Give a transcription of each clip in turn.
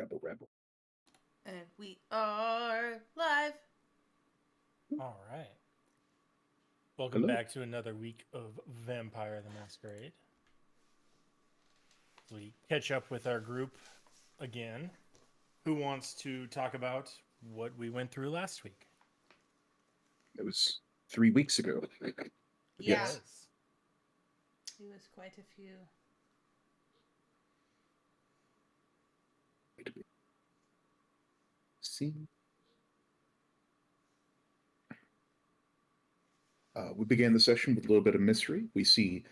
Rebel, rebel. And we are live. All right. Welcome Hello. back to another week of Vampire the Masquerade. We catch up with our group again. Who wants to talk about what we went through last week? It was 3 weeks ago. Yeah, Yes. it was quite a few. See. We began the session with a little bit of mystery. We see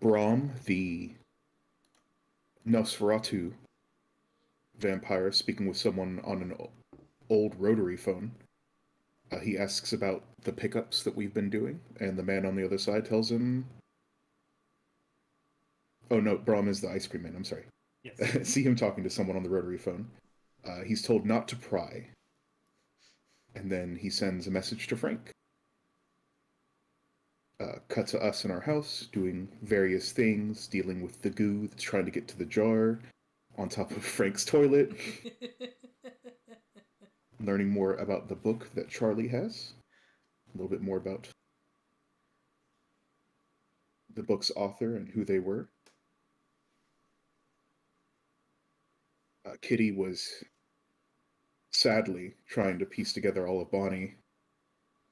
Brahm, the Nosferatu vampire, speaking with someone on an old rotary phone. He asks about the pickups that we've been doing, and the man on the other side tells him. Oh no, Brahm is the ice cream man. I'm sorry. Yes. See him talking to someone on the rotary phone. He's told not to pry, and then he sends a message to Frank. Cut to us in our house doing various things, dealing with the goo that's trying to get to the jar on top of Frank's toilet, learning more about the book that Charlie has, a little bit more about the book's author and who they were. Kitty was sadly trying to piece together all of Bonnie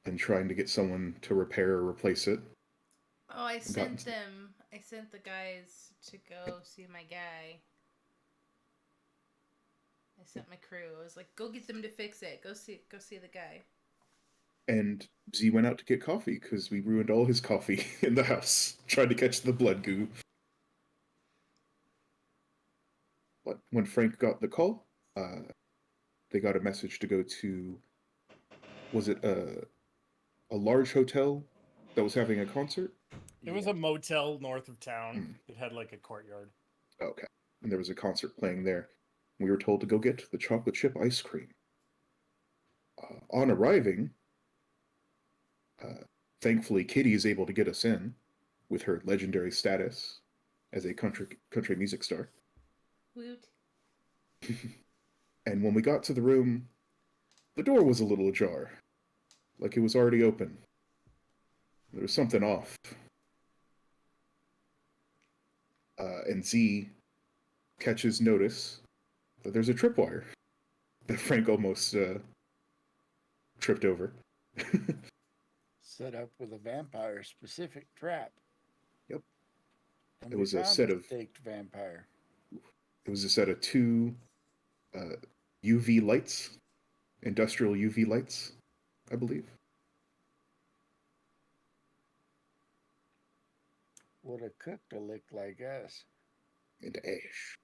and trying to get someone to repair or replace it. Oh, I sent them. I sent the guys to go see my guy. I sent my crew. I was like, go get them to fix it. Go see the guy. And Z went out to get coffee because we ruined all his coffee in the house trying to catch the blood goo. But when Frank got the call, they got a message to go to, was it a large hotel that was having a concert? It was a motel north of town. It had like a courtyard. Okay. And there was a concert playing there. We were told to go get the chocolate chip ice cream. On arriving, thankfully Kitty is able to get us in with her legendary status as a country music star. Woot. And when we got to the room, the door was a little ajar, like it was already open. There was something off. And Z catches notice that there's a tripwire that Frank almost tripped over. Set up with a vampire-specific trap. Yep. And It we was a found set the of staked vampire. It was a set of two UV lights, industrial UV lights, I believe. Would have cooked a lick like us. And ash.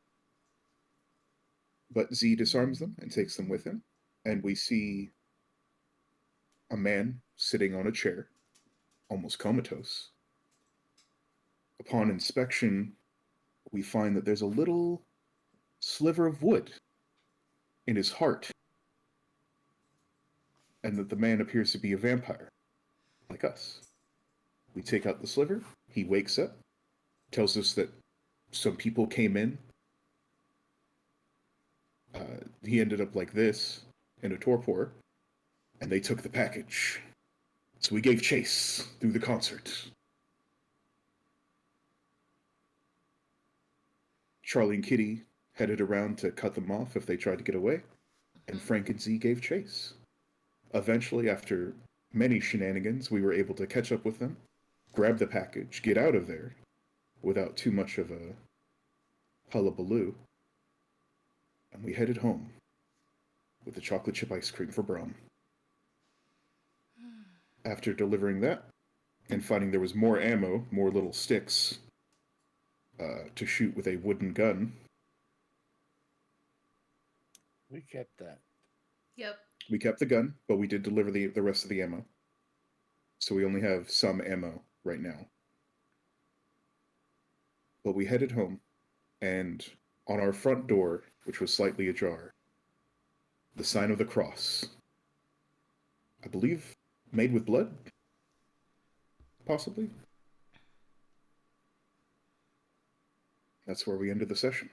But Z disarms them and takes them with him, and we see a man sitting on a chair, almost comatose. Upon inspection, we find that there's a little sliver of wood in his heart, and that the man appears to be a vampire, like us. We take out the sliver, he wakes up, tells us that some people came in. He ended up like this, in a torpor, and they took the package. So we gave chase through the concert. Charlie and Kitty headed around to cut them off if they tried to get away, and Frank and Z gave chase. Eventually, after many shenanigans, we were able to catch up with them, grab the package, get out of there without too much of a hullabaloo, and we headed home with the chocolate chip ice cream for Brom. After delivering that and finding there was more ammo, more little sticks to shoot with a wooden gun, We kept that. Yep. we kept the gun, but we did deliver the rest of the ammo. So we only have some ammo right now. But we headed home, and on our front door, which was slightly ajar, the sign of the cross. I believe made with blood? Possibly? That's where we ended the session.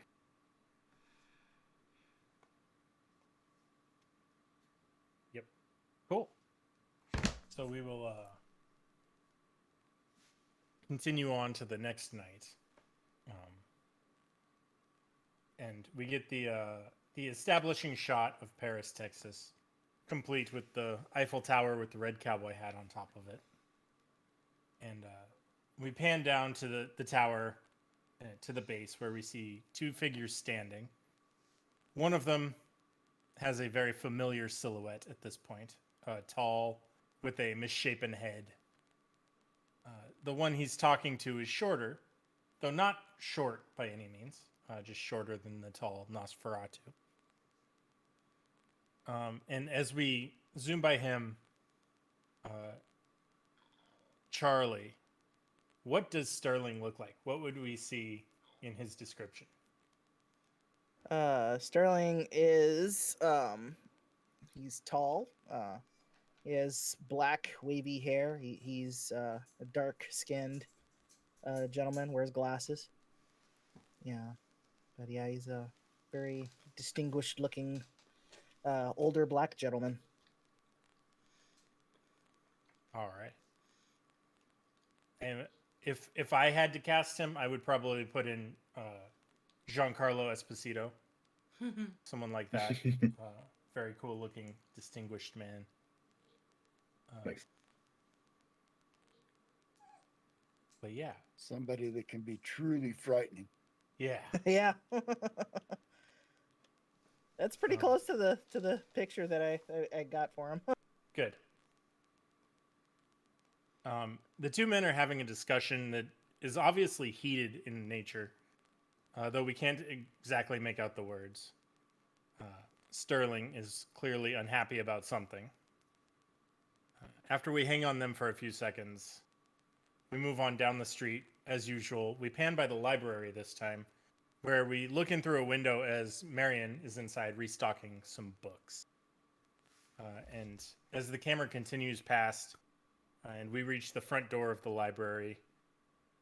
So we will continue on to the next night. And we get the establishing shot of Paris, Texas, complete with the Eiffel Tower with the red cowboy hat on top of it. And we pan down to the tower, to the base, where we see two figures standing. One of them has a very familiar silhouette at this point, tall, with a misshapen head. The one he's talking to is shorter, though not short by any means, just shorter than the tall Nosferatu. And as we zoom by him, Charlie, what does Sterling look like? What would we see in his description? Sterling is he's tall. He has black wavy hair. He's a dark skinned gentleman, wears glasses. Yeah. But yeah, he's a very distinguished looking older black gentleman. All right. And if I had to cast him, I would probably put in Giancarlo Esposito, someone like that. Very cool looking, distinguished man. Nice. But yeah, Somebody that can be truly frightening. yeah. Yeah. That's pretty close to the picture that I got for him. Good. The two men are having a discussion that is obviously heated in nature, though we can't exactly make out the words. Sterling is clearly unhappy about something. After we hang on them for a few seconds, we move on down the street as usual. We pan by the library this time, where we look in through a window as Marion is inside restocking some books. And as the camera continues past, and we reach the front door of the library,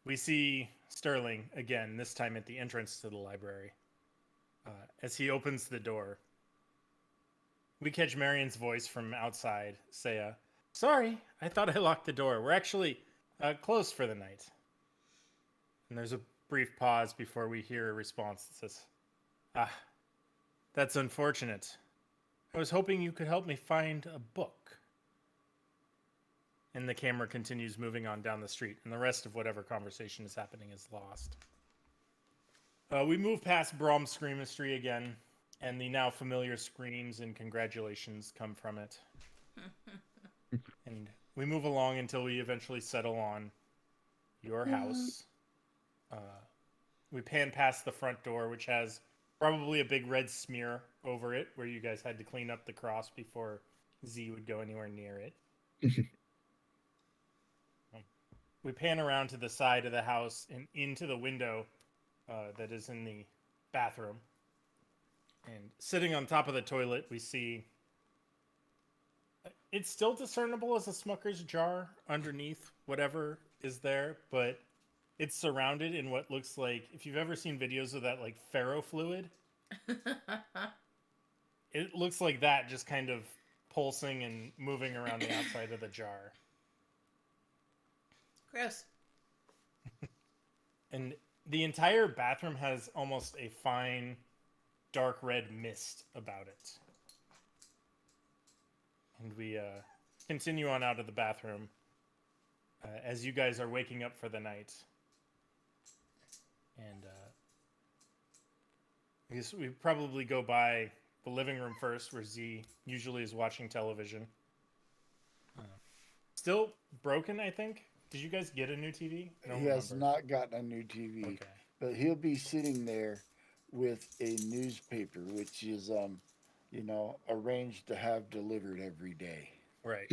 we see Sterling again, this time at the entrance to the library. As he opens the door, we catch Marion's voice from outside say, "Sorry, I thought I locked the door. We're actually closed for the night." And there's a brief pause before we hear a response that says, "Ah, that's unfortunate. I was hoping you could help me find a book." And the camera continues moving on down the street, and the rest of whatever conversation is happening is lost. We move past Brahms Screamistry again, and the now familiar screams and congratulations come from it. And we move along until we eventually settle on your house. We pan past the front door, which has probably a big red smear over it, where you guys had to clean up the cross before Z would go anywhere near it. We pan around to the side of the house and into the window that is in the bathroom. And sitting on top of the toilet, we see... It's still discernible as a Smucker's jar underneath whatever is there, but it's surrounded in what looks like... If you've ever seen videos of that, like, ferrofluid, it looks like that, just kind of pulsing and moving around the outside of the jar. Gross. And the entire bathroom has almost a fine, dark red mist about it. And we continue on out of the bathroom as you guys are waking up for the night. And I guess we probably go by the living room first, where Z usually is watching television. Still broken, I think. Did you guys get a new TV? I don't He has remember. not gotten a new TV, Okay. but he'll be sitting there with a newspaper, which is, arranged to have delivered every day. Right.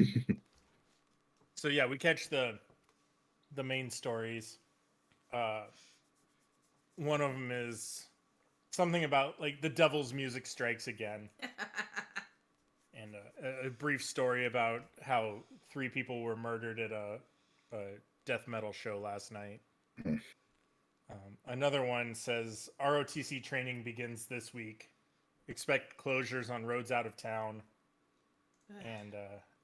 So yeah, we catch the main stories. One of them is something about like the devil's music strikes again, and a brief story about how 3 people were murdered at a death metal show last night. Another one says ROTC training begins this week. Expect closures on roads out of town. And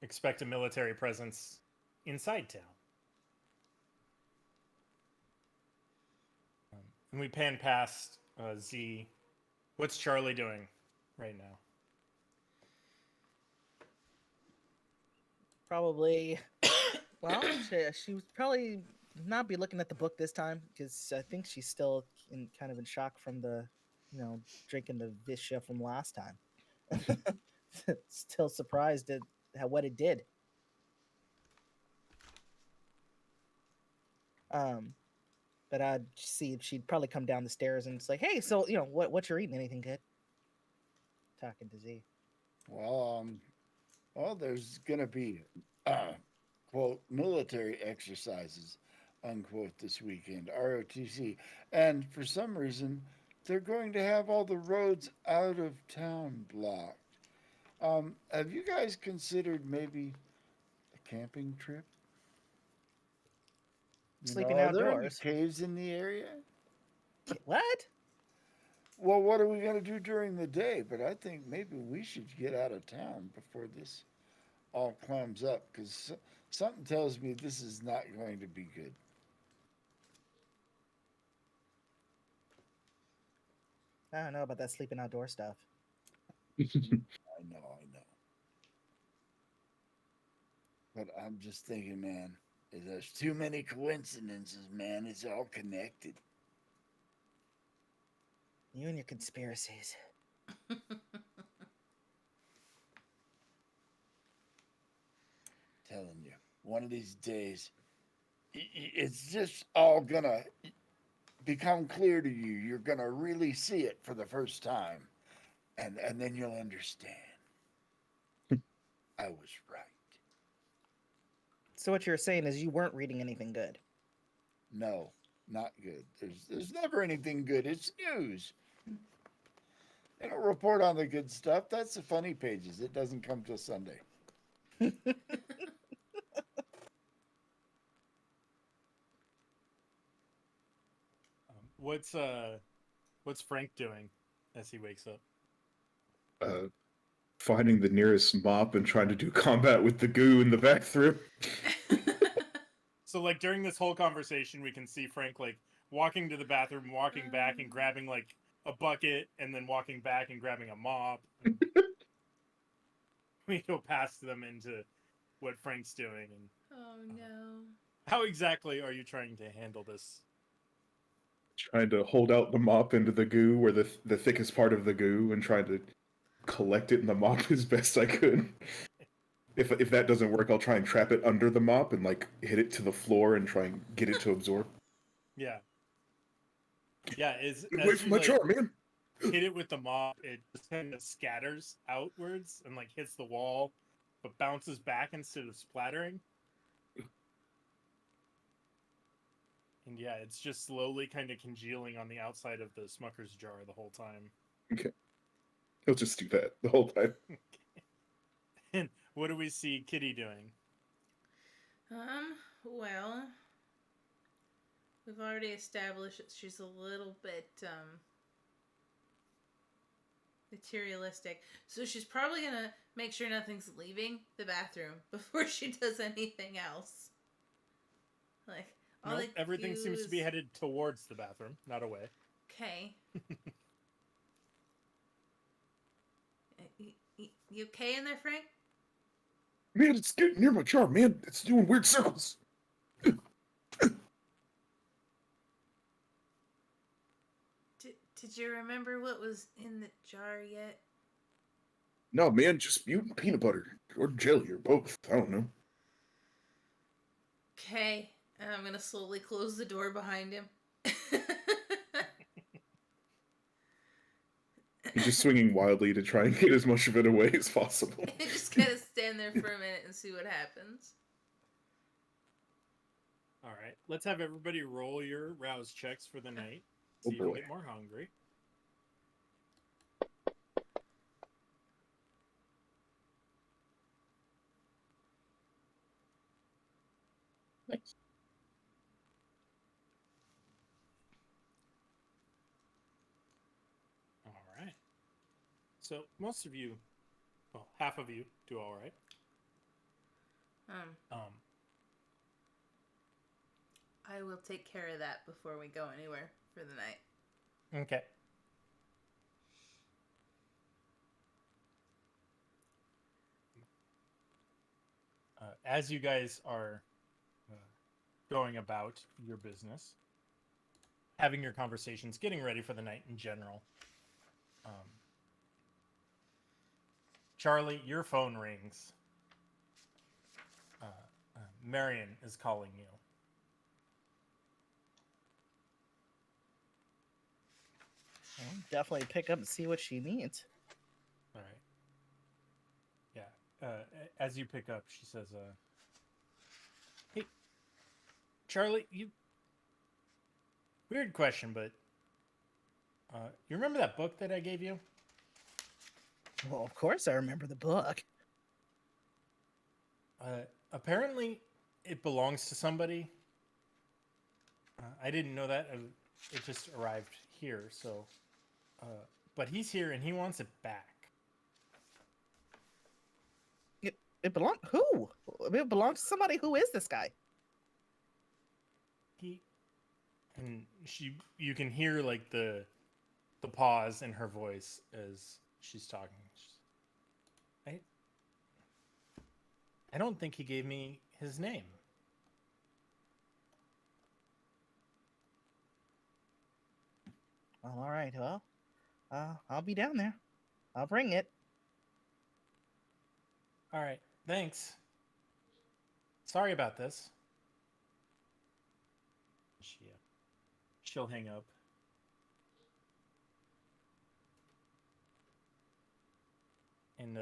expect a military presence inside town. And we pan past Z. What's Charlie doing right now? Probably. Well, she would probably not be looking at the book this time because I think she's still kind of in shock from the, drinking the Visha from last time. Still surprised at what it did. But I'd see if she'd probably come down the stairs and it's like, hey, so what you're eating? Anything good? Talking to Z. Well, there's gonna be quote military exercises unquote this weekend, ROTC, and for some reason they're going to have all the roads out of town blocked. Have you guys considered maybe a camping trip? Sleeping Are there any outdoors. caves in the area? What? Well, what are we going to do during the day? But I think maybe we should get out of town before this all clams up because something tells me this is not going to be good. I don't know about that sleeping outdoor stuff. I know. But I'm just thinking, man, there's too many coincidences, man. It's all connected. You and your conspiracies. Telling you, one of these days, it's just all gonna become clear to you. You're gonna really see it for the first time, and then you'll understand. I was right. So what you're saying is you weren't reading anything good. No, not good. There's never anything good. It's news. They don't report on the good stuff. That's the funny pages. It doesn't come till Sunday. What's Frank doing as he wakes up? Finding the nearest mop and trying to do combat with the goo in the bathroom. So like during this whole conversation, we can see Frank like walking to the bathroom, walking back and grabbing like a bucket, and then walking back and grabbing a mop. We go past them into what Frank's doing. And Oh no. how exactly are you trying to handle this? Trying to hold out the mop into the goo, or the thickest part of the goo, and trying to collect it in the mop as best I could. If that doesn't work, I'll try and trap it under the mop and like hit it to the floor and try and get it to absorb. Yeah. Yeah, as Wait for you, my like, jar, man. hit it with the mop, it just kind of scatters outwards and like hits the wall, but bounces back instead of splattering. And yeah, it's just slowly kind of congealing on the outside of the Smucker's jar the whole time. Okay. He'll just do that the whole time. And what do we see Kitty doing? Well, we've already established that she's a little bit, materialistic. So she's probably gonna make sure nothing's leaving the bathroom before she does anything else. Like, all Nope, everything seems to be headed towards the bathroom, not away. Okay. You okay in there, Frank? Man, it's getting near my jar, man. It's doing weird circles. Did you remember what was in the jar yet? No, man, just mutant peanut butter. Or jelly, or both. I don't know. Okay. I'm gonna slowly close the door behind him. He's just swinging wildly to try and get as much of it away as possible. Just gotta stand there for a minute and see what happens. All right, let's have everybody roll your rouse checks for the night. See Oh, if you boy. get more hungry. Nice. All right. So most of you, well, half of you do all right. Um, Um, I will take care of that before we go anywhere for the night. okay. As you guys are going about your business, having your conversations, getting ready for the night in general, Charlie, your phone rings. Marion is calling you. Well, definitely pick up and see what she needs. All right. Yeah. As you pick up, she says, "Hey, Charlie, you." Weird question, but you remember that book that I gave you? Well, of course I remember the book. Apparently, it belongs to somebody. I didn't know that. It just arrived here, so. But he's here and he wants it back. It belongs who? It belongs to somebody. Who is this guy? You can hear like the pause in her voice as she's talking. I don't think he gave me his name. Well, all right. Well, I'll be down there. I'll bring it. All right, thanks. Sorry about this. She'll hang up. And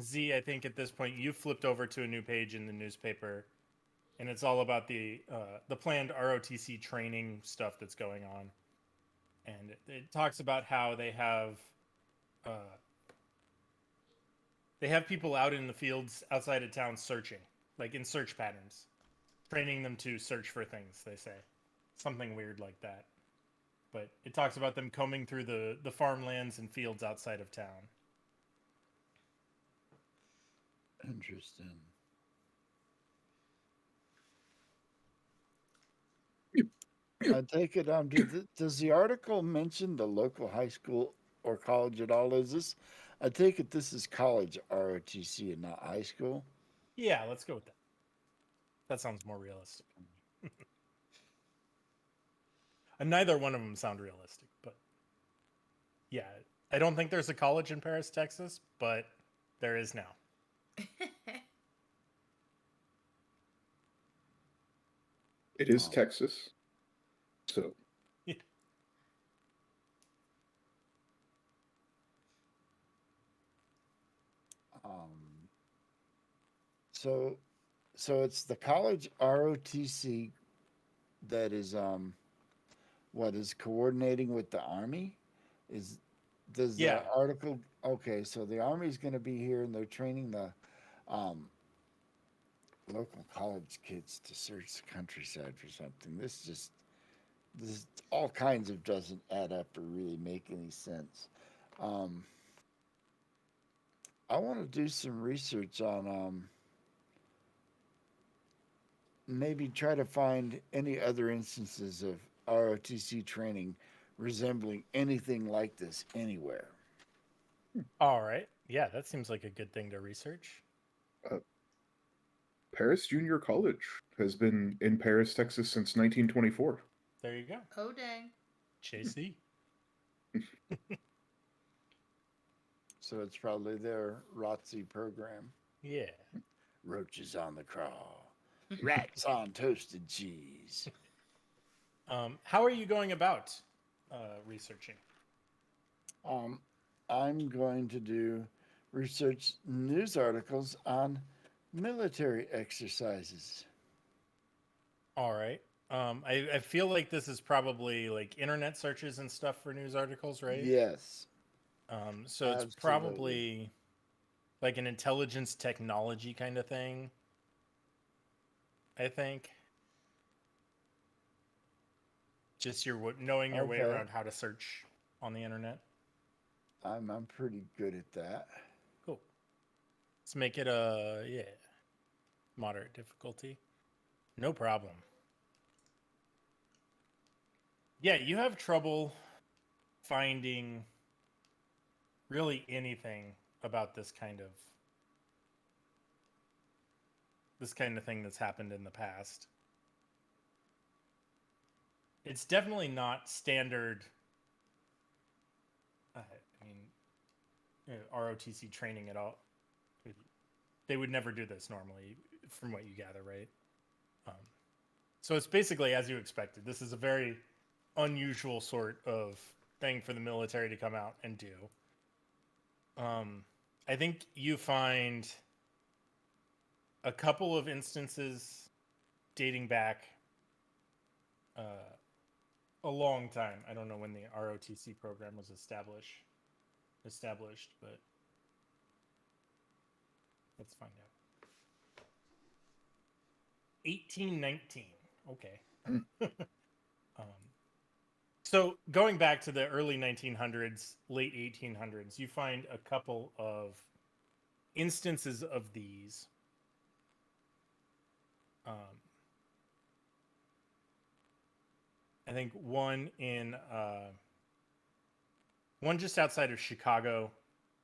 Z, I think at this point you flipped over to a new page in the newspaper, and it's all about the planned ROTC training stuff that's going on, and it talks about how they have people out in the fields outside of town searching, like in search patterns, training them to search for things. They say something weird like that, but it talks about them combing through the farmlands and fields outside of town. Interesting. I take it. Does the article mention the local high school or college at all? Is this? I take it this is college ROTC and not high school. Yeah, let's go with that. That sounds more realistic. And neither one of them sound realistic, but yeah, I don't think there's a college in Paris, Texas, but there is now. It is Texas. So Yeah. So it's the college ROTC that is what is coordinating with the Army? Does Yeah. the article okay, so the Army's gonna be here and they're training the local college kids to search the countryside for something. This all kinds of doesn't add up or really make any sense. I want to do some research on maybe try to find any other instances of ROTC training resembling anything like this anywhere. All right. Yeah, that seems like a good thing to research. Paris Junior College has been in Paris, Texas since 1924. There you go. Oh, dang. JC. So it's probably their ROTC program. Yeah. Roaches on the crawl, rats on toasted cheese. How are you going about researching? I'm going to do research news articles on military exercises. All right. I feel like this is probably like internet searches and stuff for news articles, right? Yes. So it's probably like an intelligence technology kind of thing, I think. Just knowing your way around how to search on the internet. I'm pretty good at that. Cool. Let's make it yeah. moderate difficulty. No problem. Yeah, you have trouble finding really anything about this kind of thing that's happened in the past. It's definitely not standard. I mean, ROTC training at all. They would never do this normally, from what you gather, right? So it's basically as you expected. This is a very unusual sort of thing for the military to come out and do. I think you find a couple of instances dating back a long time. I don't know when the ROTC program was established, but let's find out. 1819. Okay. So going back to the early 1900s, late 1800s, you find a couple of instances of these. I think one just outside of Chicago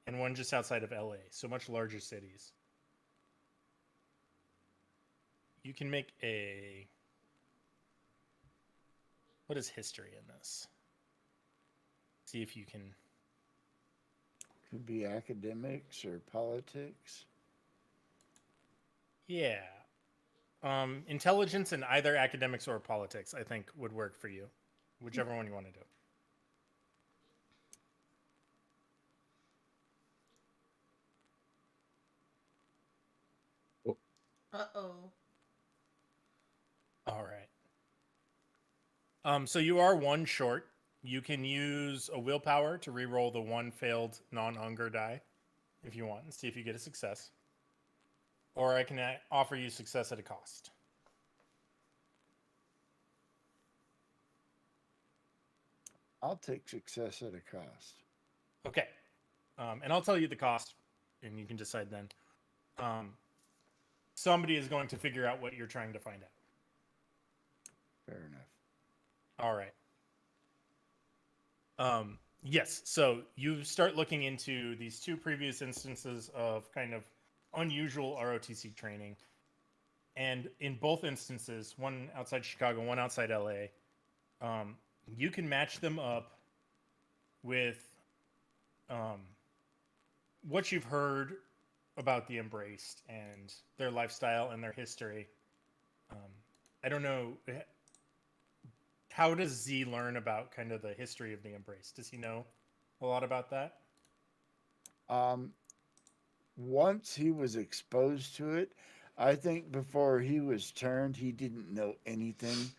and one just outside of LA, so much larger cities. You can make a... What is history in this? See if you can... Could be academics or politics. Yeah. Intelligence in either academics or politics, I think, would work for you. Whichever one you want to do. Uh-oh. All right. So you are one short. You can use a willpower to re-roll the one failed non-hunger die if you want and see if you get a success. Or I can offer you success at a cost. I'll take success at a cost. Okay. And I'll tell you the cost, and you can decide then. Somebody is going to figure out what you're trying to find out. Fair enough. All right. Yes, so you start looking into these two previous instances of kind of unusual ROTC training. And in both instances, one outside Chicago, one outside LA, you can match them up with what you've heard about the Embraced and their lifestyle and their history. I don't know. How does Z learn about kind of the history of the Embraced? Does he know a lot about that? Once he was exposed to it, I think before he was turned, he didn't know anything.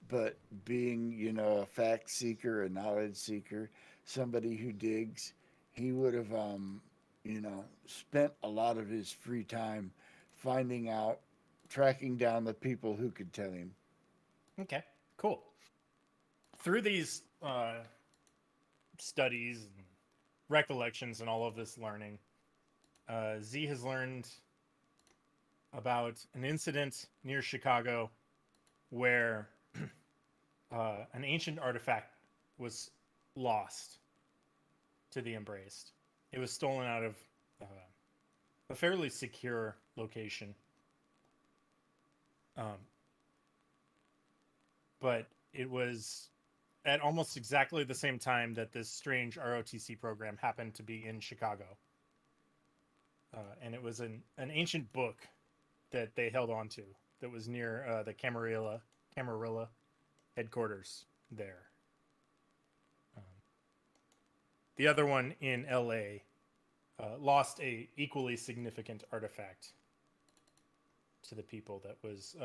But being, a fact seeker, a knowledge seeker, somebody who digs, he would have, spent a lot of his free time finding out, tracking down the people who could tell him. Okay, cool. Through these studies and recollections and all of this learning, Z has learned about an incident near Chicago where an ancient artifact was lost to the Embraced. It was stolen out of a fairly secure location. But it was at almost exactly the same time that this strange ROTC program happened to be in Chicago. And it was an ancient book that they held on to that was near the Camarilla headquarters there. The other one in LA lost a equally significant artifact to the people that was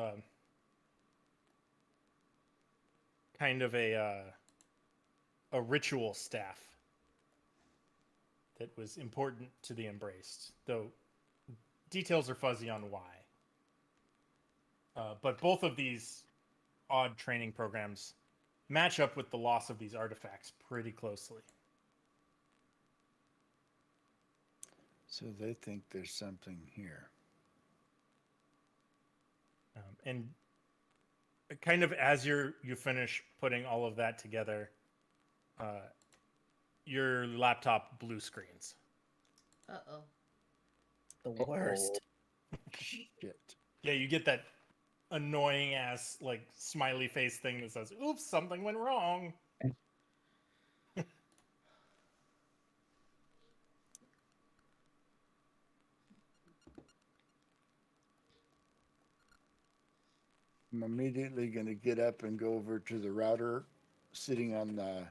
kind of a ritual staff that was important to the Embraced, though details are fuzzy on why. But both of these odd training programs match up with the loss of these artifacts pretty closely. So they think there's something here. And kind of as you finish putting all of that together, your laptop blue screens. Uh-oh. The worst. Shit. Yeah, you get that annoying ass like smiley face thing that says, "Oops, something went wrong." I'm immediately going to get up and go over to the router sitting on the,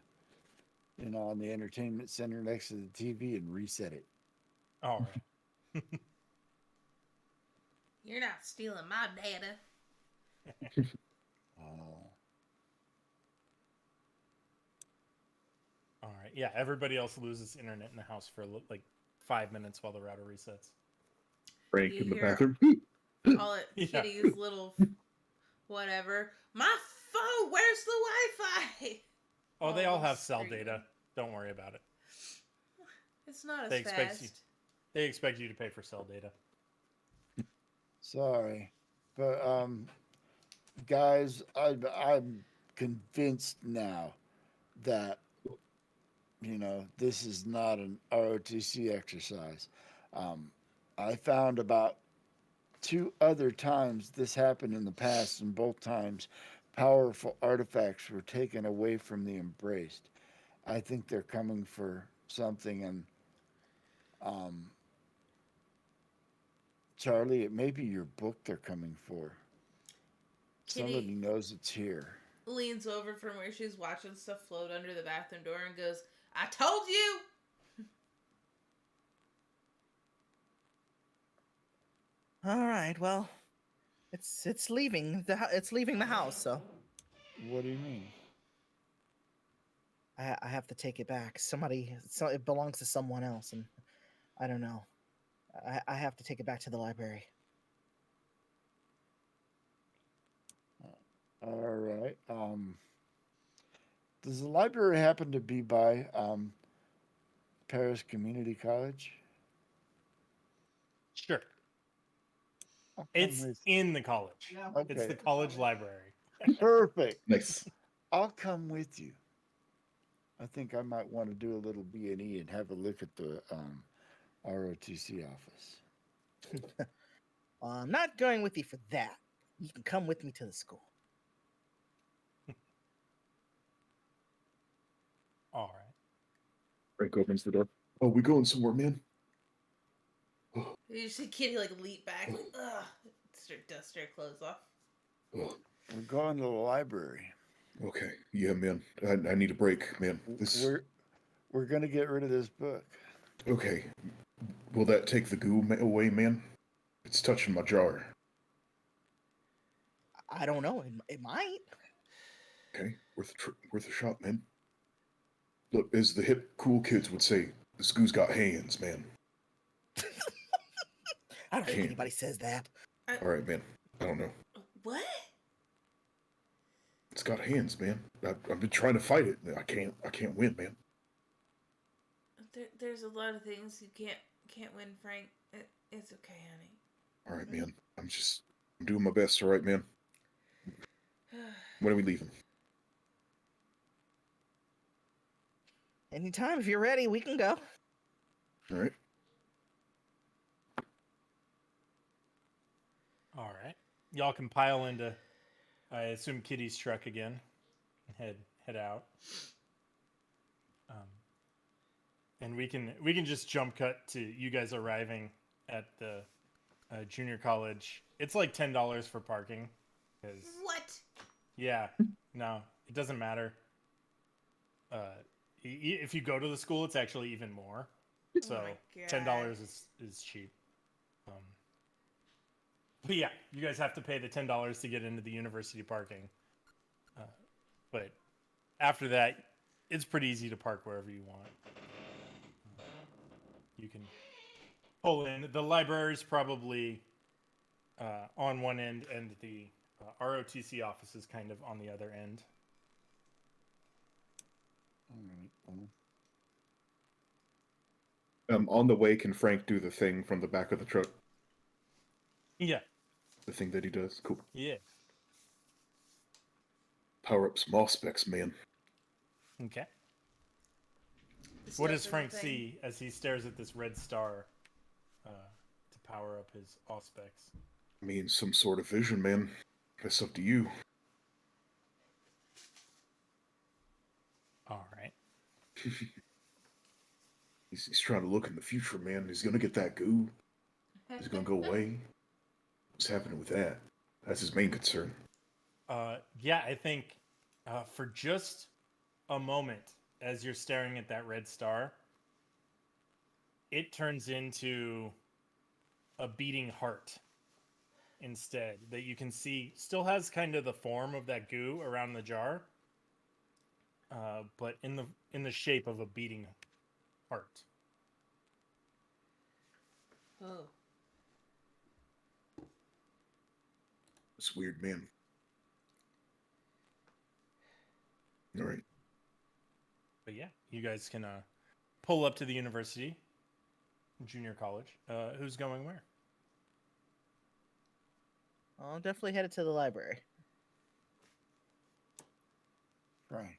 on the entertainment center next to the TV and reset it. All right. You're not stealing my data. Oh. All right. Yeah, everybody else loses internet in the house for like 5 minutes while the router resets. Frank You in the hear- bathroom. All it Yeah. Kitty's little whatever. My phone, where's the Wi-Fi? Oh, they All all have cell screaming. data. Don't worry about it. It's not as They expect fast. you- They expect you to pay for cell data. Sorry. But, guys, I'm convinced now that, this is not an ROTC exercise. I found about 2 other times this happened in the past, and both times powerful artifacts were taken away from the embraced. I think they're coming for something, and Charlie, it may be your book they're coming for. Kitty Somebody knows it's here. leans over from where she's watching stuff float under the bathroom door and goes, "I told you." All right. Well, it's leaving it's leaving the house. So What do you mean? I have to take it back. So it belongs to someone else, and I don't know. I have to take it back to the library. All right. Does the library happen to be by Paris Community College? Sure. I'll come It's with- in the college. It's okay. the college library. Perfect. Nice. I'll come with you. I think I might want to do a little B&E and have a look at the ROTC office. I'm not going with you for that. You can come with me to the school. All right. Frank opens the door. Oh, we going somewhere, man? You see Kitty like leap back, like, ugh, dust her clothes off. Oh, We're going to the library. okay. Yeah, man. I need a break, man. This. We're gonna get rid of this book. Okay. Will that take the goo away, man? It's touching my jar. I don't know. It might. Okay, worth a shot, man. Look, as the hip, cool kids would say, this goo's got hands, man. I don't think Can't. anybody says that. All right, man. I don't know. What? It's got hands, man. I've been trying to fight it. I can't win, man. There's a lot of things you can't win, Frank. It's okay, honey. All right, man. I'm doing my best. All right, man. When are we leaving? Anytime, if you're ready, we can go. All right. All right. Y'all can pile into, I assume, Kitty's truck again and head out. And we can just jump cut to you guys arriving at the junior college. It's like $10 for parking. 'Cause, What? yeah, no, it doesn't matter. If you go to the school, it's actually even more. So Oh my God. $10 is cheap. But yeah, you guys have to pay the $10 to get into the university parking. But after that, it's pretty easy to park wherever you want. You can pull in. The library's probably on one end, and the ROTC office is kind of on the other end. All right. On the way, can Frank do the thing from the back of the truck? Yeah. The thing that he does. Cool. Yeah. Power up some Auspex, man. Okay. Does What he does also Frank have a thing? see as he stares at this red star to power up his Auspex? I mean, some sort of vision, man. That's up to you. All right. He's trying to look in the future, man. He's gonna get that goo. Is it gonna go away? What's happening with that? That's his main concern. Yeah, I think for just a moment, as you're staring at that red star, it turns into a beating heart instead that you can see still has kind of the form of that goo around the jar, but in the shape of a beating heart. Oh. It's weird, man. All right. But yeah, you guys can pull up to the university, junior college. Who's going where? I'm definitely headed to the library. Frank,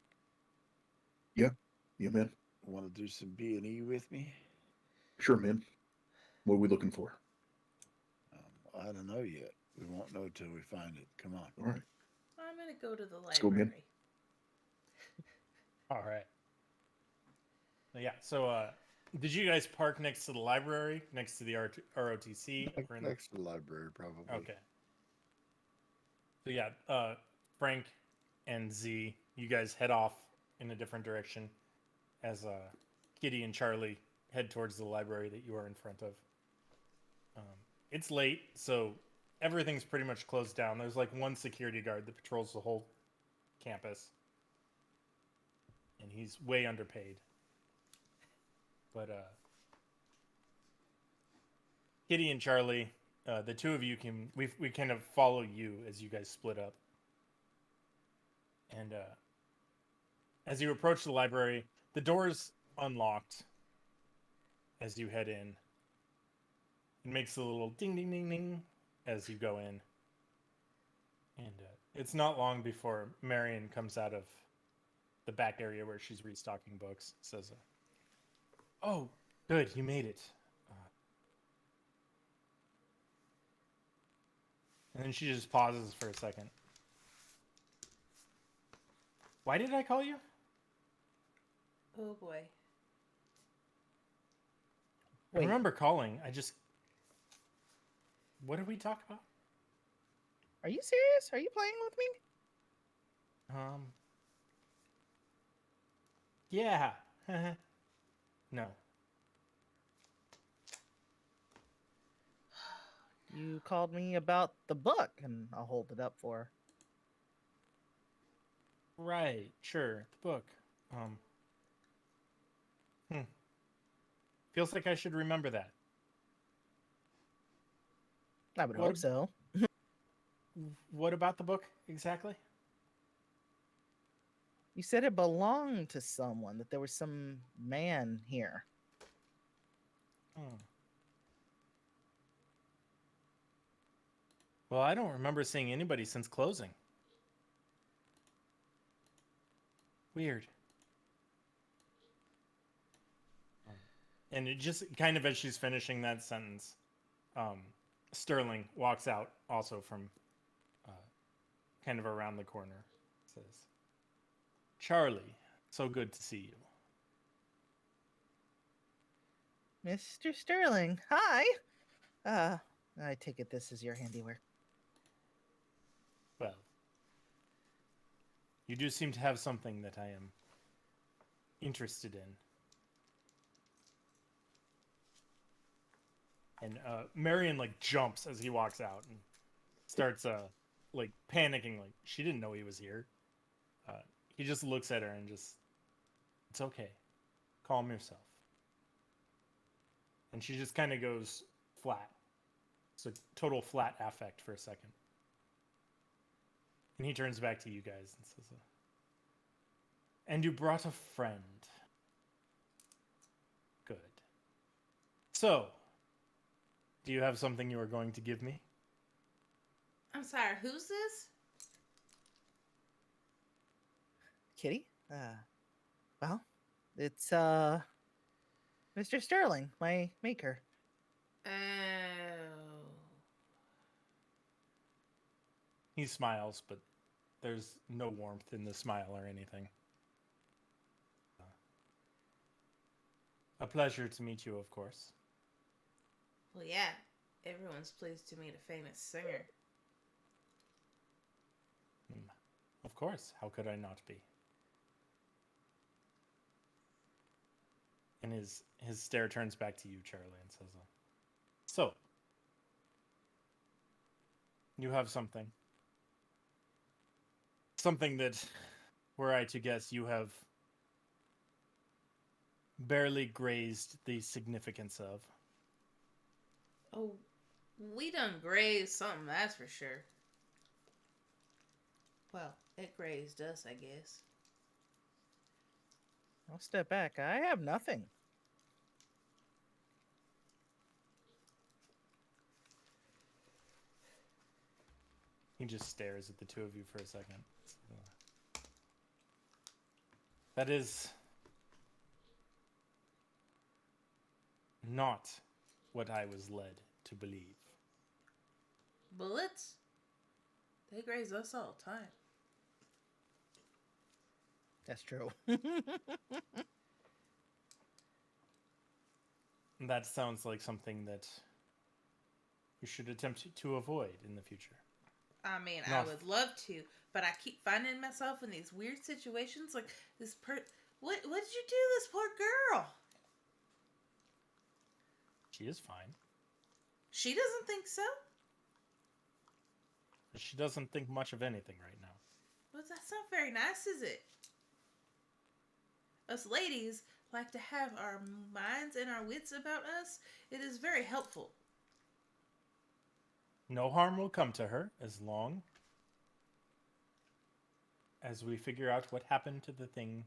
Yeah, man. want to do some B&E with me? Sure, man. What are we looking for? I don't know yet. We won't know till we find it. Come on. All right. I'm gonna go to the Let's go, man. library. All right. Yeah. So, did you guys park next to the library, next to the ROTC? or in the- Next to the library, probably. Okay. So yeah, Frank and Z, you guys head off in a different direction as Kitty and Charlie head towards the library that you are in front of. It's late, so everything's pretty much closed down. There's like one security guard that patrols the whole campus, and he's way underpaid. But Kitty and Charlie, the two of you we kind of follow you as you guys split up. And as you approach the library, the door's unlocked as you head in. It makes a little ding ding ding ding as you go in. And it's not long before Marion comes out of the back area where she's restocking books. Says, "Oh, good, you made it." And then she just pauses for a second. Why did I call you? Oh boy. I Wait. remember calling. What did we talk about? Are you serious? Are you playing with me? Yeah. No. You called me about the book, and I'll hold it up for her. Right. Sure. The book. Feels like I should remember that. I would What hope so. What about the book exactly? You said it belonged to someone, that there was some man here. Well, I don't remember seeing anybody since closing. Weird. And it just kind of as she's finishing that sentence, Sterling walks out also from kind of around the corner. Says, "Charlie, so good to see you." Mr. Sterling, hi. I take it this is your handiwork. Well, you do seem to have something that I am interested in. And Marion like jumps as he walks out and starts like panicking, like she didn't know he was here. He just looks at her and just, "It's okay, calm yourself." And she just kind of goes flat. It's a total flat affect for a second. And he turns back to you guys and says, "And you brought a friend. Good. So, do you have something you are going to give me?" I'm sorry, who's this? Kitty? Well, it's Mr. Sterling, my maker. Oh. He smiles, but there's no warmth in the smile or anything. A pleasure to meet you, of course. Well, yeah. Everyone's pleased to meet a famous singer. Of course, how could I not be? And his stare turns back to you, Charlie, and says, "So, you have something. Something that, were I to guess, you have barely grazed the significance of." Oh, we done grazed something, that's for sure. Well, it grazed us, I guess. I'll step back. I have nothing. He just stares at the two of you for a second. That is not what I was led to believe. Bullets? They graze us all the time. That's true. That sounds like something that you should attempt to avoid in the future. I mean, No. I would love to, but I keep finding myself in these weird situations. Like this what did you do to this poor girl? She is fine. She doesn't think so. She doesn't think much of anything right now. Well, that's not very nice, is it? Us ladies like to have our minds and our wits about us. It is very helpful. No harm will come to her as long as we figure out what happened to the thing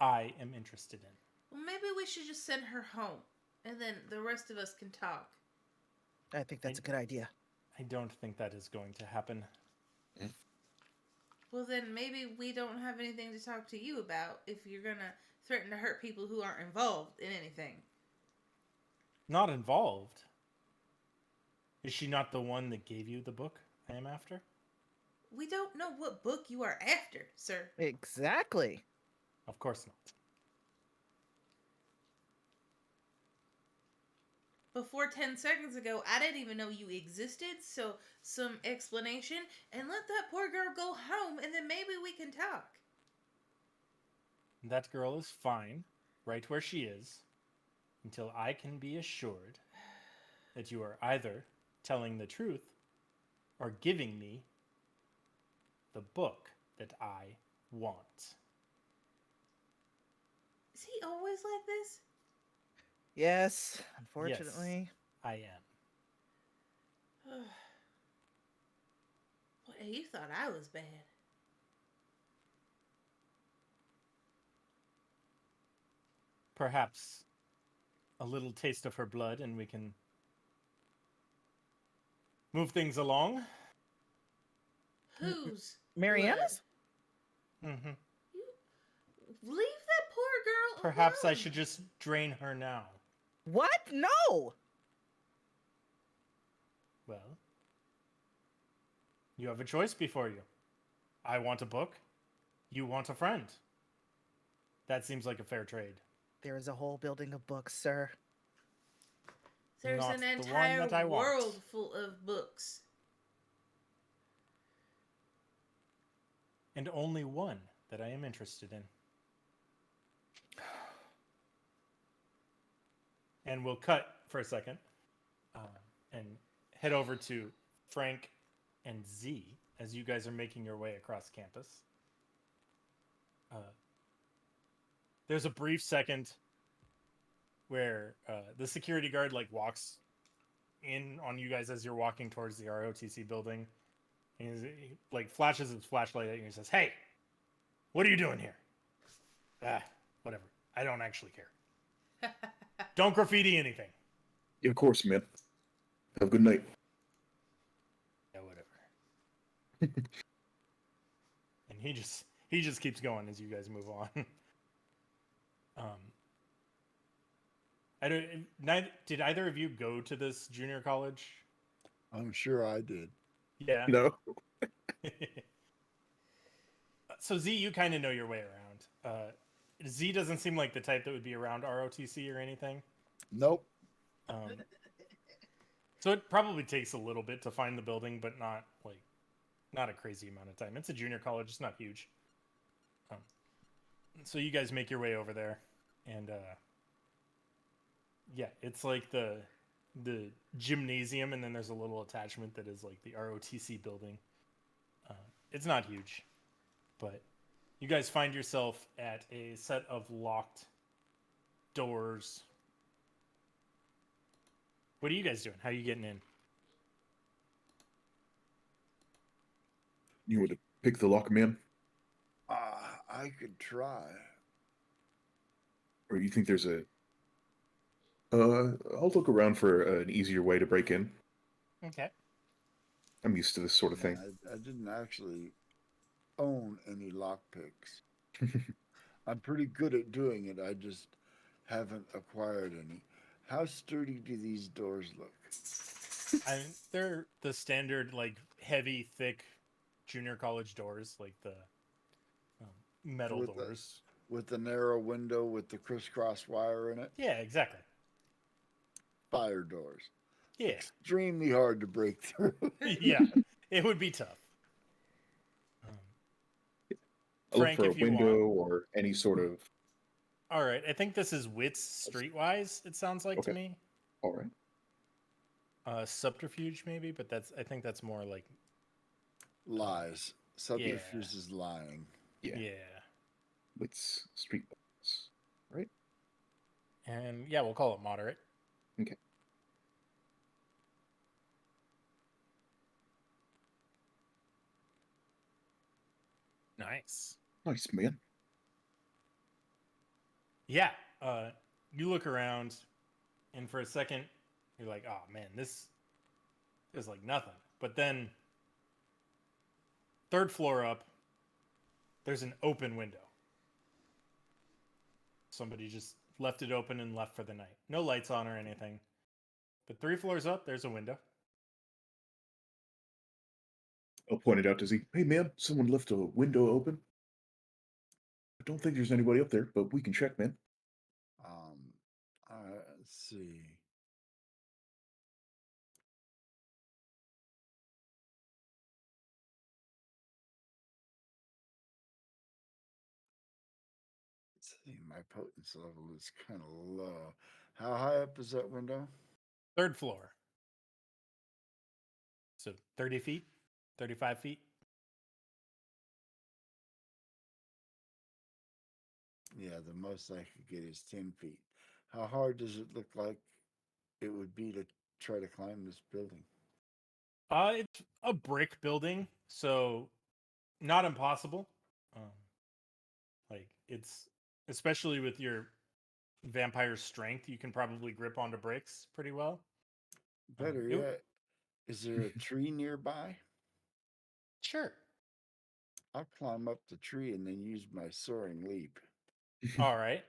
I am interested in. Well, maybe we should just send her home, and then the rest of us can talk. I think that's a good idea. I don't think that is going to happen. Well, then maybe we don't have anything to talk to you about if you're gonna threaten to hurt people who aren't involved in anything. Not involved. Is she not the one that gave you the book I am after? We don't know what book you are after, sir. Exactly. Of course not. Before 10 seconds ago, I didn't even know you existed, so some explanation, and let that poor girl go home, and then maybe we can talk. That girl is fine, right where she is, until I can be assured that you are either telling the truth or giving me the book that I want. Is he always like this? Yes, unfortunately. I am. Boy, you thought I was bad. Perhaps a little taste of her blood and we can move things along. Who's Mariana's? Mm-hmm. You leave that poor girl Perhaps I alone. should just drain her now. What? No! Well, you have a choice before you. I want a book. You want a friend. That seems like a fair trade. There is a whole building of books, sir. There's Not an the one entire that I want. world full of books. And only one that I am interested in. And we'll cut for a second and head over to Frank and Z as you guys are making your way across campus. There's a brief second where the security guard walks in on you guys as you're walking towards the ROTC building. And he flashes his flashlight at you and he says, "Hey, what are you doing here?" Whatever. I don't actually care. Don't graffiti anything. Yeah, of course, man. Have a good night. Yeah, whatever. And he just keeps going as you guys move on. I don't. Did either of you go to this junior college? I'm sure I did. Yeah. No. So Z, you kind of know your way around. Z doesn't seem like the type that would be around ROTC or anything. Nope. So it probably takes a little bit to find the building, but not a crazy amount of time. It's a junior college; it's not huge. So you guys make your way over there, and yeah, it's like the gymnasium, and then there's a little attachment that is like the ROTC building. It's not huge, but you guys find yourself at a set of locked doors. What are you guys doing? How are you getting in? You would pick the lock, man? I could try. Or you think there's a... I'll look around for an easier way to break in. Okay. I'm used to this sort of thing. I didn't actually own any lockpicks. I'm pretty good at doing it. I just haven't acquired any. How sturdy do these doors look? I mean, they're the standard, like, heavy, thick junior college doors, like the metal With the- doors. With the narrow window with the crisscross wire in it? Yeah, exactly. Fire doors. Yeah. Extremely hard to break through. Yeah. It would be tough. I'll look Frank, for a if you window want. or any sort of... All right. I think this is Wits Streetwise, it sounds like to Okay. me. All right. Subterfuge, maybe, but I think that's more like, Lies. Subterfuge is lying. Yeah. yeah. It's street box. Right? And yeah, we'll call it moderate. Okay. Nice. Nice, man. Yeah. You look around, and for a second, you're like, "Oh man, this is like nothing." But then, third floor up, there's an open window. Somebody just left it open and left for the night. No lights on or anything. But 3 floors up, there's a window. I'll point it out to Z. Hey, man, someone left a window open. I don't think there's anybody up there, but we can check, man. Let's see. Let's see, my potency level is kind of low. How high up is that window? 3rd floor. So 30 feet, 35 feet. Yeah, the most I could get is 10 feet. How hard does it look like it would be to try to climb this building? It's a brick building, so not impossible. Like it's especially with your vampire strength, you can probably grip onto bricks pretty well. Better it- yet, is there a tree nearby? Sure. I'll climb up the tree and then use my soaring leap All right.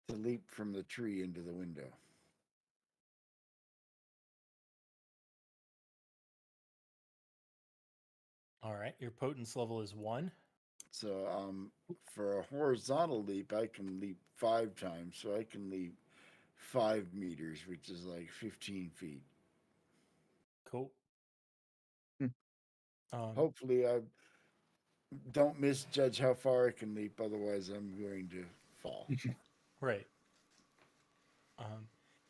to leap from the tree into the window. All right. Your potence level is 1. So for a horizontal leap, I can leap 5 times. So I can leap 5 meters, which is like 15 feet. Cool. Hopefully, I don't misjudge how far I can leap. Otherwise, I'm going to fall. Right.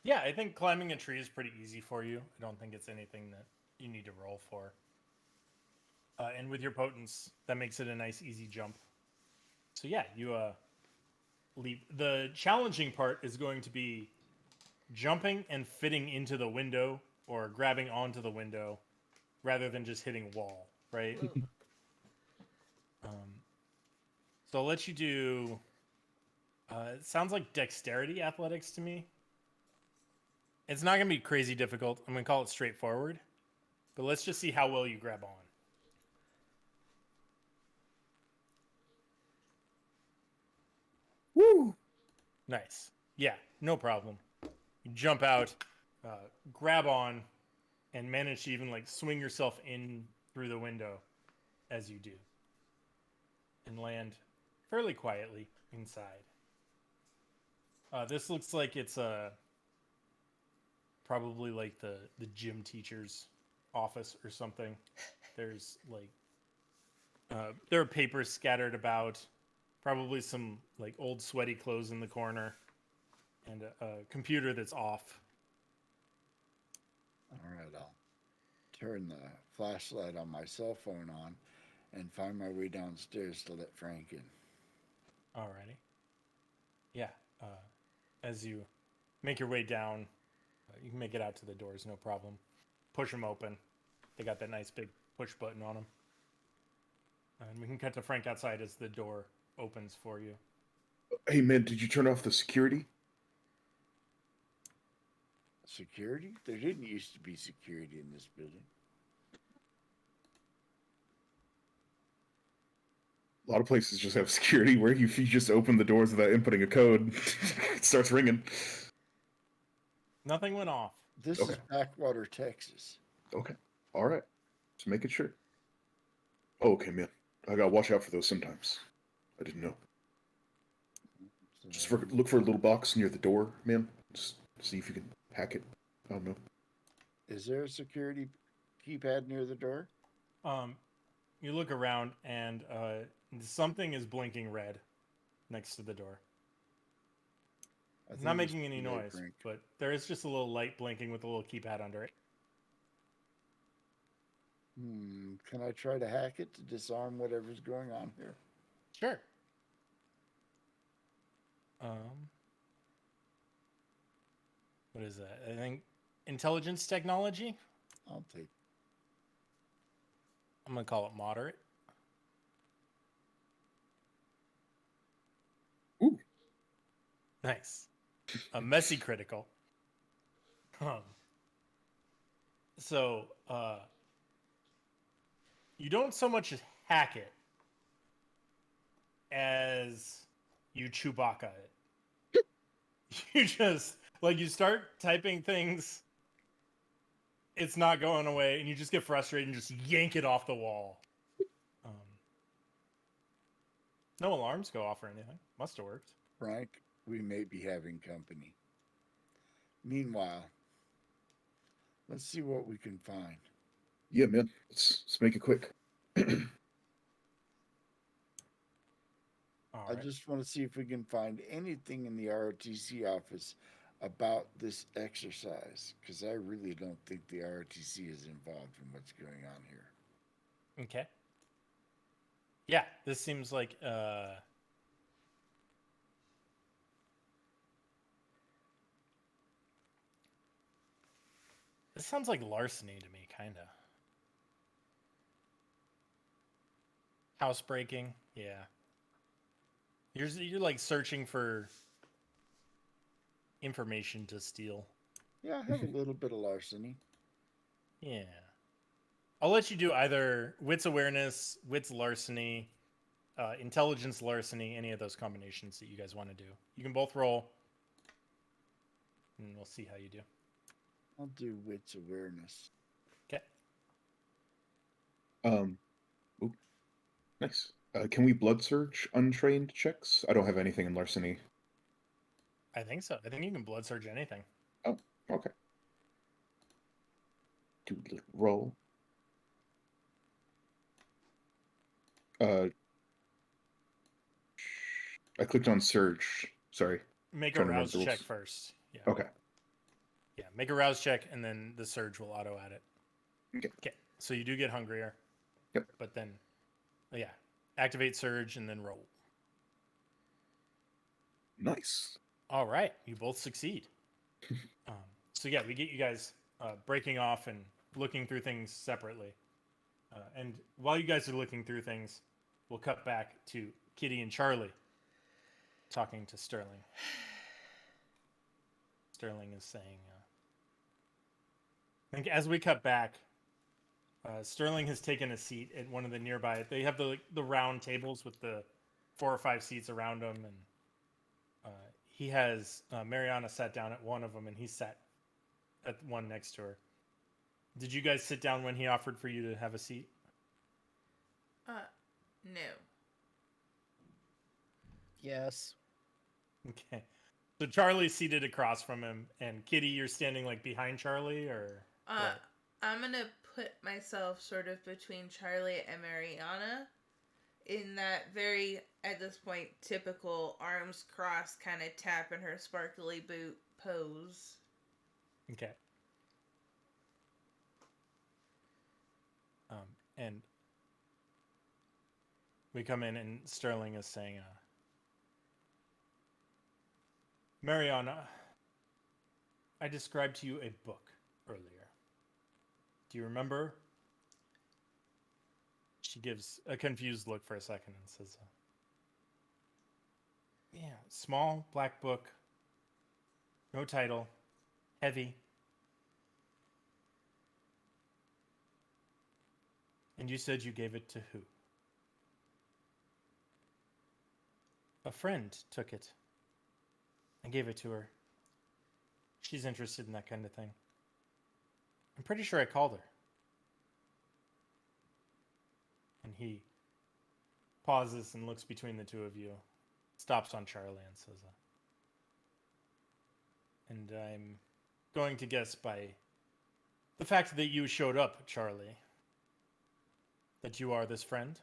Yeah, I think climbing a tree is pretty easy for you. I don't think it's anything that you need to roll for. And with your potence, that makes it a nice, easy jump. So yeah, you leap. The challenging part is going to be jumping and fitting into the window or grabbing onto the window rather than just hitting wall, right? So I'll let you do... it sounds like dexterity athletics to me. It's not going to be crazy difficult. I'm going to call it straightforward. But let's just see how well you grab on. Nice. Yeah, no problem. You jump out, grab on, and manage to even like swing yourself in through the window as you do, and land fairly quietly inside. This looks like it's probably like the gym teacher's office or something. There's like there are papers scattered about, probably some like old sweaty clothes in the corner, and a computer that's off. All right, I'll turn the flashlight on my cell phone on and find my way downstairs to let Frank in. Alrighty. Yeah. As you make your way down, you can make it out to the doors, no problem. Push them open. They got that nice big push button on them. And we can cut to Frank outside as the door opens for you. Hey, man, did you turn off the security? Security? There didn't used to be security in this building. A lot of places just have security where if you just open the doors without inputting a code, it starts ringing. Nothing went off. This Okay. is Backwater, Texas. Okay. All right. Just making sure. Oh, okay, man. I gotta watch out for those sometimes. I didn't know. So, Just look for a little box near the door, man. Just see if you can hack it. I don't know. is there a security keypad near the door? You look around and something is blinking red next to the door. I It's think not it's making any too late, noise, Frank. but there is just a little light blinking with a little keypad under it. Can I try to hack it to disarm whatever's going on here? Sure. What is that? I think intelligence technology. I'll take. I'm gonna call it moderate. Ooh. Nice. A messy critical. So you don't so much as hack it as you Chewbacca it. You just like you start typing things, it's not going away, and you just get frustrated and just yank it off the wall. No alarms go off or anything. Must have worked. Frank, we may be having company. Meanwhile, let's see what we can find. Yeah, man. Let's make it quick. All I right. just want to see if we can find anything in the ROTC office about this exercise, because I really don't think the ROTC is involved in what's going on here. Okay. Yeah, this seems like this sounds like larceny to me, kinda. Housebreaking, yeah. You're like searching for information to steal. Yeah, I have a little bit of larceny. Yeah. I'll let you do either wits awareness, wits larceny, intelligence larceny, any of those combinations that you guys want to do. You can both roll, and we'll see how you do. I'll do wits awareness. Okay. Ooh, nice. Can we blood search untrained checks? I don't have anything in larceny. I think so. I think you can blood search anything. Oh, okay. Do a little roll. I clicked on surge. Sorry. Make a Trying to remember rouse the check rules. first. Yeah. Okay. Yeah. Make a rouse check, and then the surge will auto add it. Okay. Okay. So you do get hungrier. Yep. But then, yeah, activate surge and then roll. Nice. All right, you both succeed. So yeah, we get you guys breaking off and looking through things separately. And while you guys are looking through things, we'll cut back to Kitty and Charlie talking to Sterling. Sterling is saying, I think as we cut back, Sterling has taken a seat at one of the nearby. They have the round tables with the 4 or 5 seats around them, and he has Mariana sat down at one of them, and he sat at one next to her. Did you guys sit down when he offered for you to have a seat? No. Yes. Okay. So Charlie's seated across from him, and Kitty, you're standing like behind Charlie, or what? I'm gonna put myself sort of between Charlie and Mariana in that very, at this point, typical arms crossed, kind of tapping her sparkly boot pose. Okay. And we come in, and Sterling is saying, Mariana, I described to you a book earlier. Do you remember? She gives a confused look for a second and says, yeah, small black book, no title, heavy. And you said you gave it to who? A friend took it. I gave it to her. She's interested in that kind of thing. I'm pretty sure I called her. And he pauses and looks between the two of you, stops on Charlie and says, and I'm going to guess by the fact that you showed up, Charlie, that you are this friend?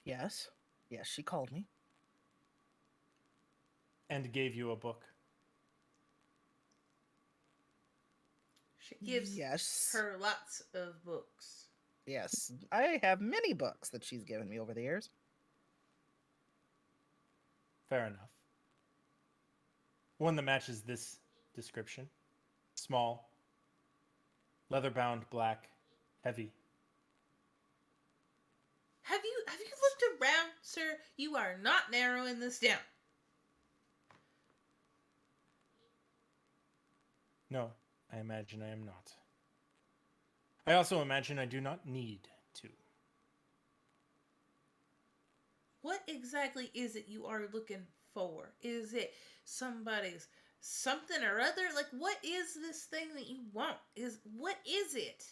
Yes. Yes, she called me. And gave you a book? She gives Yes. her lots of books. Yes. I have many books that she's given me over the years. Fair enough. One that matches this description. Small, leather-bound, black, heavy. Have you looked around, sir? You are not narrowing this down. No, I imagine I am not. I also imagine I do not need to. What exactly is it you are looking for? Is it somebody's something or other? Like, what is this thing that you want? What is it?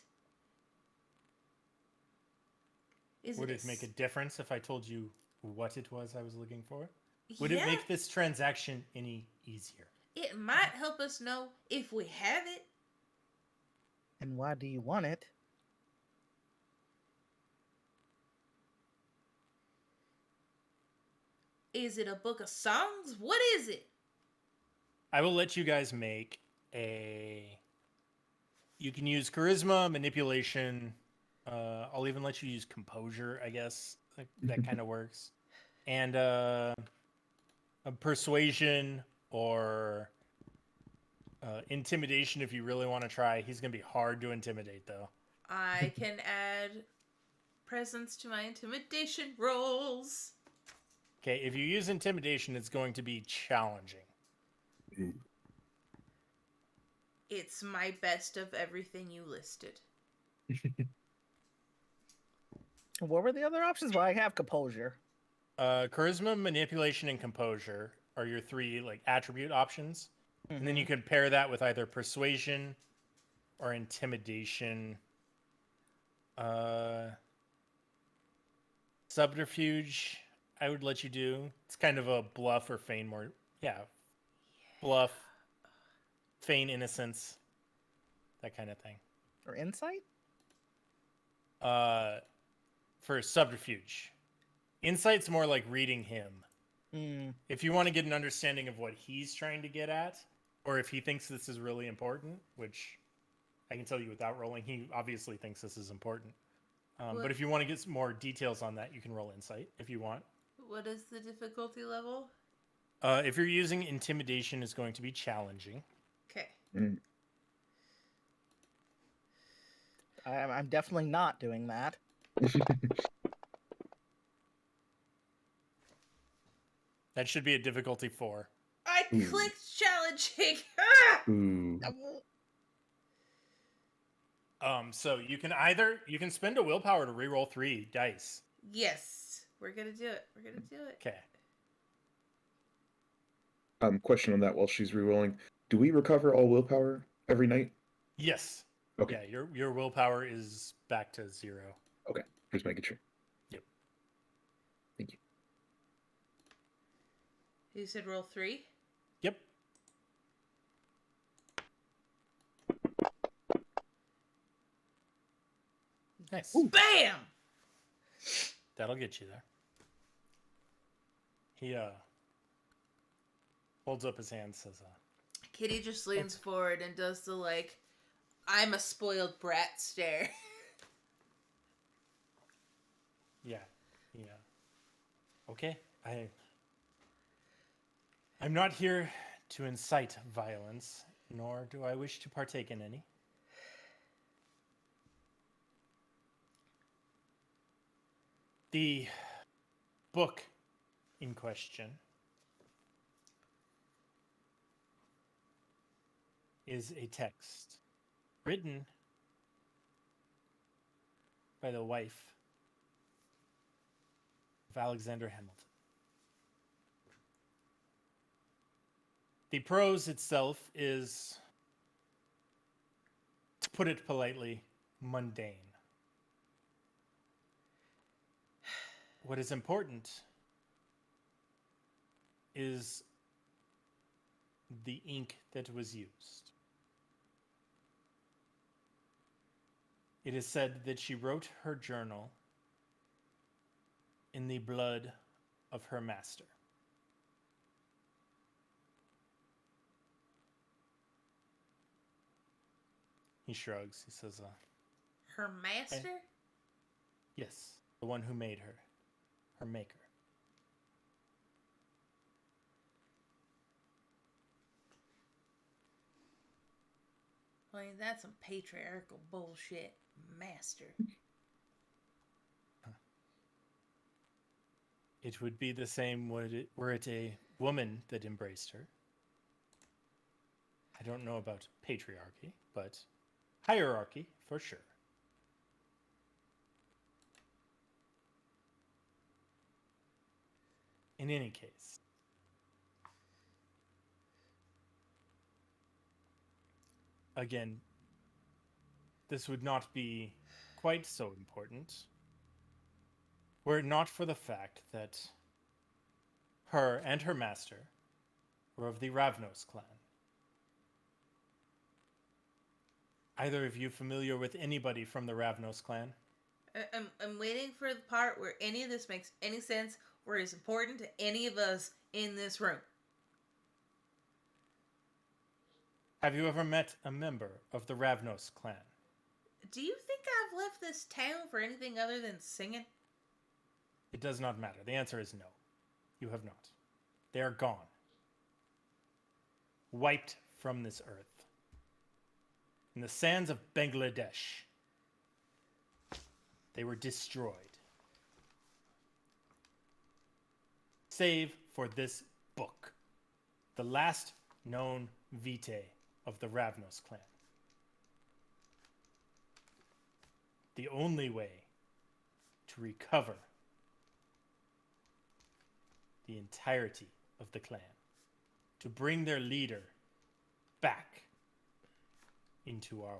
Would it make a difference if I told you what it was I was looking for? Would Yeah, it make this transaction any easier? it might help us know if we have it. And why do you want it? Is it a book of songs? What is it? I will let you guys make a... You can use charisma, manipulation. I'll even let you use composure, I guess. That kind of works. And a persuasion or intimidation if you really want to try. He's going to be hard to intimidate, though. I can add presence to my intimidation rolls. Okay, if you use intimidation, it's going to be challenging. It's my best of everything you listed. What were the other options? Well, I have composure. Charisma, manipulation, and composure are your three attribute options. And then you Mm-hmm. could pair that with either persuasion or intimidation. Subterfuge, I would let you do. It's kind of a bluff or feign more. Yeah. Bluff, feign innocence, that kind of thing. Or insight? For subterfuge. Insight's more like reading him. Mm. If you want to get an understanding of what he's trying to get at, or if he thinks this is really important, which I can tell you without rolling, he obviously thinks this is important. But if you want to get some more details on that, you can roll insight if you want. What is the difficulty level? If you're using intimidation, it's going to be challenging. Okay. I'm definitely not doing that. That should be a difficulty 4. I Ooh. clicked challenging. Ah! Ooh. So you can spend a willpower to reroll 3 dice. Yes. We're gonna do it. We're gonna do it. Okay. Question on that while she's rerolling. Do we recover all willpower every night? Yes. Okay. Yeah, your willpower is back to 0. Okay. Just making sure. Yep. Thank you. You said roll 3? Yep. Nice. Bam! That'll get you there. He holds up his hand, says, Kitty just leans forward and does the, like, I'm a spoiled brat stare. yeah. Okay. I'm not here to incite violence, nor do I wish to partake in any. The book in question is a text written by the wife of Alexander Hamilton. The prose itself is, to put it politely, mundane. What is important is the ink that was used. It is said that she wrote her journal in the blood of her master. He shrugs. He says, Her master? yes, the one who made her, her maker. I mean, that's some patriarchal bullshit. Master. It would be the same were it a woman that embraced her. I don't know about patriarchy, but hierarchy for sure. In any case, again, this would not be quite so important were it not for the fact that her and her master were of the Ravnos clan. Either of you familiar with anybody from the Ravnos clan? I'm waiting for the part where any of this makes any sense, or is important to any of us in this room. Have you ever met a member of the Ravnos clan? Do you think I've left this town for anything other than singing? It does not matter. The answer is no. You have not. They are gone. Wiped from this earth. In the sands of Bangladesh. They were destroyed. Save for this book. The last known vitae of the Ravnos clan. The only way to recover the entirety of the clan, to bring their leader back into our world.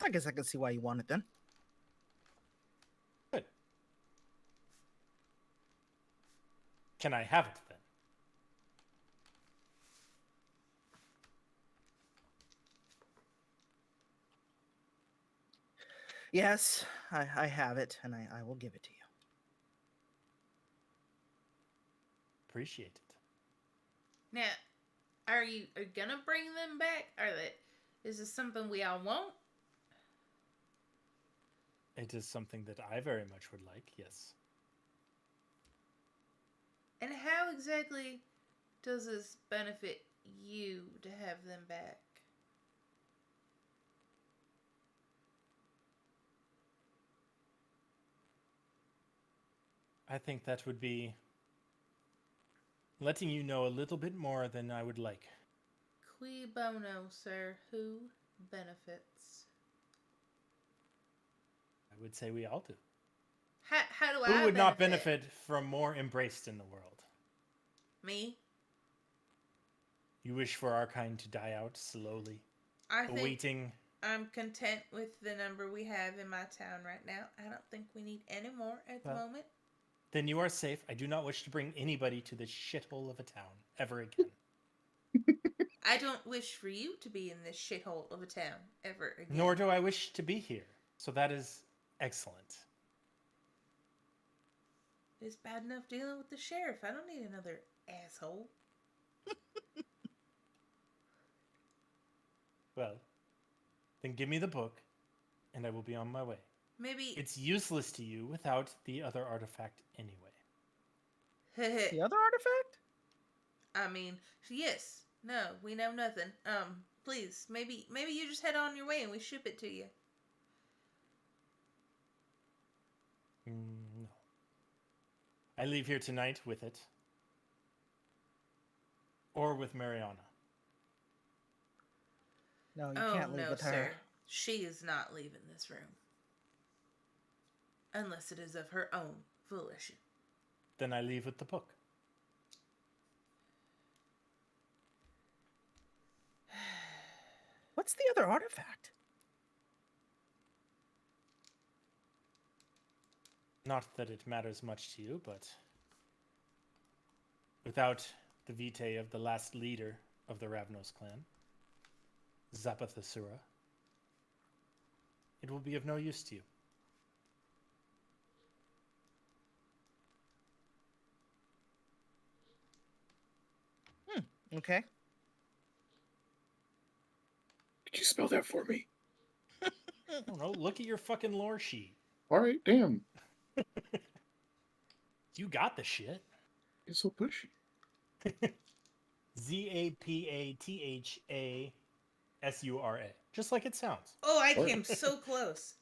I guess I can see why you want it then. Good. Can I have it then? Yes, I have it, and I will give it to you. Appreciate it. Now, are you gonna bring them back? Is this something we all want? It is something that I very much would like, yes. And how exactly does this benefit you to have them back? I think that would be letting you know a little bit more than I would like. Qui bono, sir? Who benefits? I would say we all do. How do Who I would not benefit from more embraced in the world? Me? You wish for our kind to die out slowly, I think awaiting. I'm content with the number we have in my town right now. I don't think we need any more at the Well- moment. Then you are safe. I do not wish to bring anybody to this shithole of a town ever again. I don't wish for you to be in this shithole of a town ever again. Nor do I wish to be here. So that is excellent. It's bad enough dealing with the sheriff. I don't need another asshole. Well, then give me the book, and I will be on my way. Maybe It's useless to you without the other artifact anyway. The other artifact? I mean, yes. No, we know nothing. Please, maybe you just head on your way and we ship it to you. No. I leave here tonight with it. Or with Mariana. No, you Oh can't leave no, with her. sir. She is not leaving this room. Unless it is of her own volition. Then I leave with the book. What's the other artifact? Not that it matters much to you, but without the vitae of the last leader of the Ravnos clan, Zapathasura, it will be of no use to you. Okay. Could you spell that for me? I don't know. Look at your fucking lore sheet. All right, damn. You got the shit. You're so pushy. Zapathasura. Just like it sounds. Oh, I What? came so close.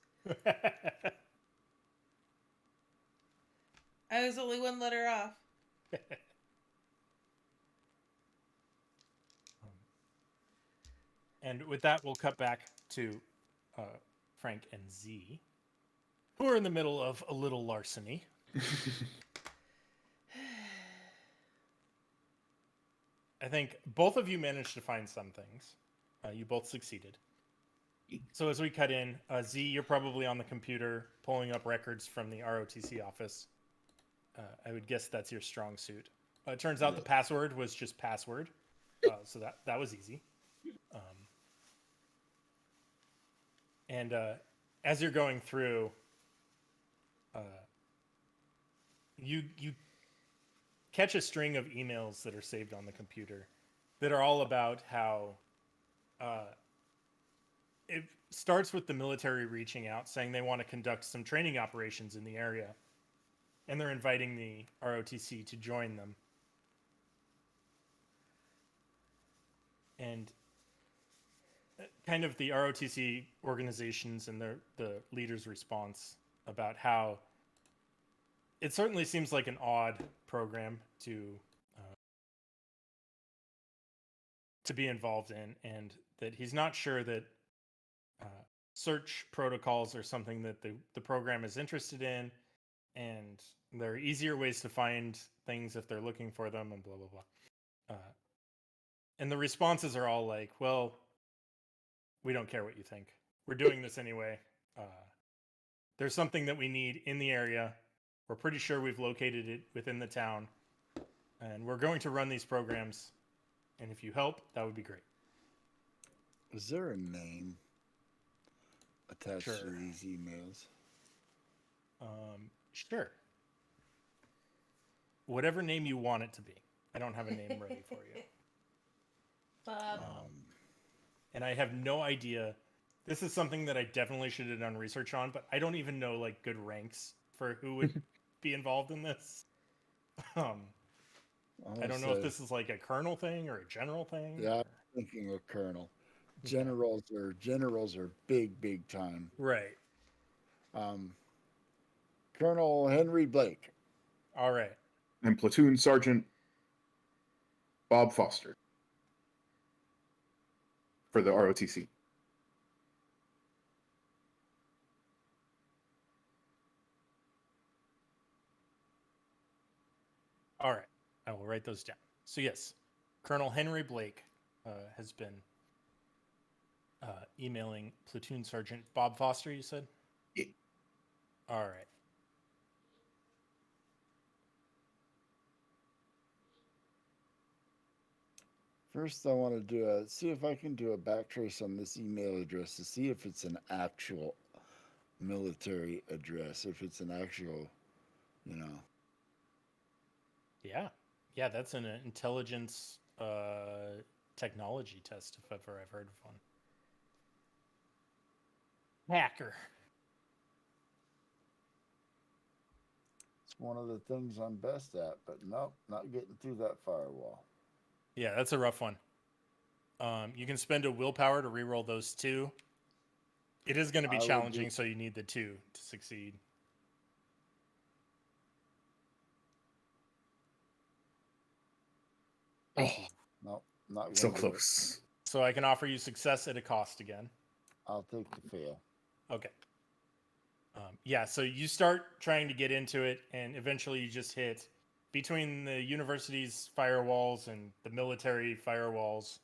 I was only one letter off. And with that, we'll cut back to Frank and Z, who are in the middle of a little larceny. I think both of you managed to find some things. You both succeeded. So as we cut in, Z, you're probably on the computer pulling up records from the ROTC office. I would guess that's your strong suit. It turns out the password was just password, so that was easy. And as you're going through, you catch a string of emails that are saved on the computer that are all about how it starts with the military reaching out saying they want to conduct some training operations in the area, and they're inviting the ROTC to join them. And kind of the ROTC organizations and the leaders' response about how it certainly seems like an odd program to be involved in, and that he's not sure that search protocols are something that the program is interested in, and there are easier ways to find things if they're looking for them, and blah blah blah. And the responses are all like, well, we don't care what you think. We're doing this anyway. There's something that we need in the area. We're pretty sure we've located it within the town. And we're going to run these programs. And if you help, that would be great. Is there a name attached Sure. to these emails? Sure. Whatever name you want it to be. I don't have a name ready for you. Bob. And I have no idea. This is something that I definitely should have done research on, but I don't even know like good ranks for who would be involved in this. I don't know if this is like a colonel thing or a general thing. Yeah, I'm thinking of colonel. Generals are big time. Right. Colonel Henry Blake. All right. And Platoon Sergeant Bob Foster for the ROTC. All right, I will write those down. So yes, Colonel Henry Blake has been emailing Platoon Sergeant Bob Foster. You said. Yeah. All right. First, I want to see if I can do a backtrace on this email address to see if it's an actual military address, if it's an actual, you know. Yeah, that's an intelligence technology test if ever I've heard of one. Hacker. It's one of the things I'm best at, but nope, not getting through that firewall. Yeah, that's a rough one. You can spend a willpower to reroll those 2. It is going to be challenging, so you need the 2 to succeed. Oh, Nope, not gonna so do it. close. So I can offer you success at a cost again. I'll take the fail. Okay. Yeah, so you start trying to get into it, and eventually you just hit between the university's firewalls and the military firewalls.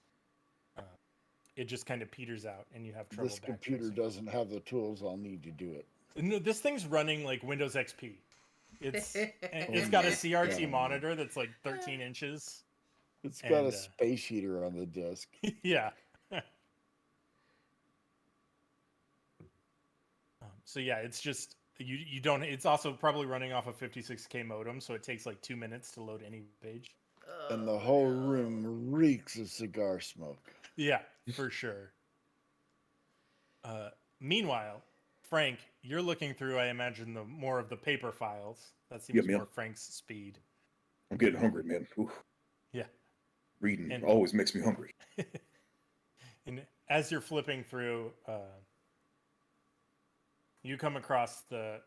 It just kind of peters out, and you have trouble. This computer backtracing. doesn't have the tools I'll need to do it. No, this thing's running like Windows XP. It's got a CRT monitor that's like 13 inches. It's got And, a space heater on the disk. Yeah. So yeah, it's just you don't. It's also probably running off a 56K modem, so it takes like 2 minutes to load any page. And the whole room reeks of cigar smoke. Yeah, for sure. Meanwhile, Frank, you're looking through, I imagine, the more of the paper files. That seems man. more Frank's speed. I'm getting hungry, man. Oof. Yeah. Reading And- always makes me hungry. And as you're flipping through, you come across the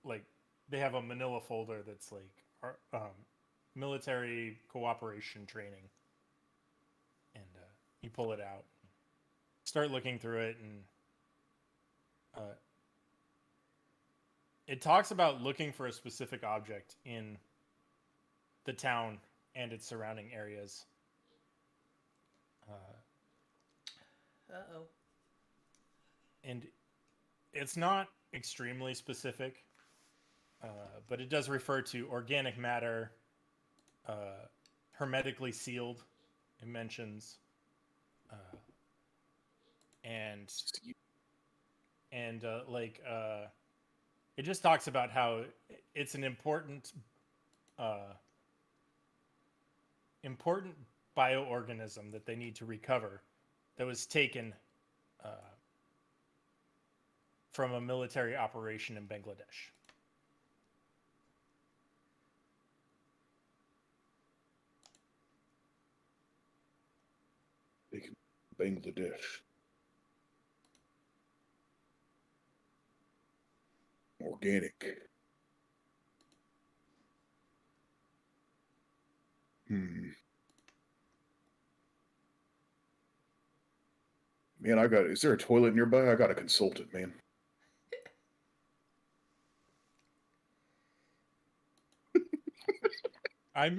like they have a manila folder that's like military cooperation training, and you pull it out, start looking through it, and it talks about looking for a specific object in the town and its surrounding areas. Uh-oh. And it's not extremely specific, but it does refer to organic matter, hermetically sealed. It mentions, and it just talks about how it's an important bioorganism that they need to recover that was taken from a military operation in Bangladesh. Bangladesh. Organic. Man, is there a toilet nearby? I got to consult it, man. I'm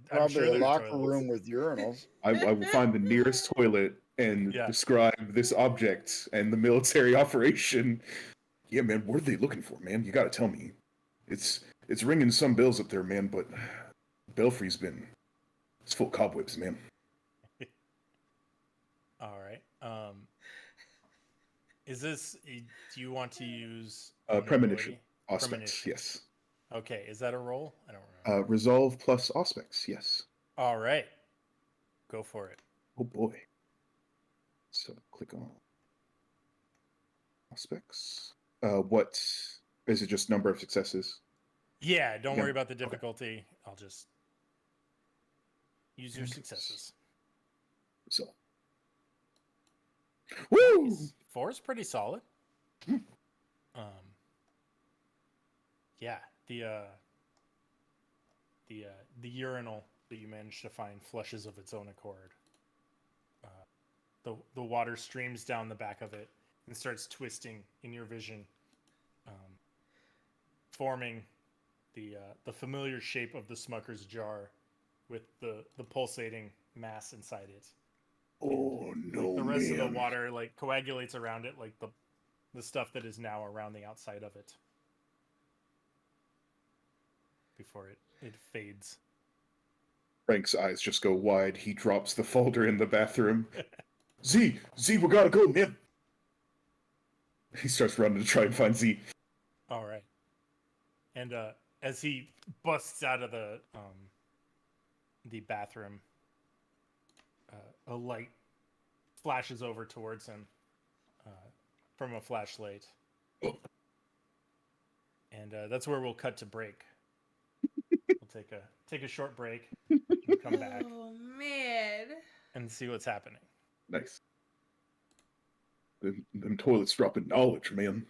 Probably sure a there's locker toilets. room with urinals. I will find the nearest toilet and Yeah. describe this object and the military operation. Yeah, man, what are they looking for, man? You got to tell me. It's ringing some bells up there, man, but Belfry's it's full of cobwebs, man. All right. Is this? Do you want to use Premonition. ability? Aspects, Premonition. yes. Okay, is that a roll? I don't remember. Resolve plus aspects, yes. All right, go for it. Oh boy. So click on aspects. What is it? Just number of successes? Yeah, don't Yeah, worry about the okay. difficulty. I'll just use your successes. So. Woo! Nice. 4 is pretty solid. Yeah, the urinal that you managed to find flushes of its own accord. The water streams down the back of it and starts twisting in your vision, forming the familiar shape of the Smucker's jar, with the pulsating mass inside it. Oh no, Like the rest of the man. water like coagulates around it, like the stuff that is now around the outside of it before it fades. Frank's eyes just go wide. He drops the folder in the bathroom. Z, we gotta go, man. He starts running to try and find Z. All right. And as he busts out of the bathroom, a light flashes over towards him from a flashlight. Oh. And that's where we'll cut to break. We'll take a short break and come back Oh man. and see what's happening. Nice. Them toilets dropping knowledge, man.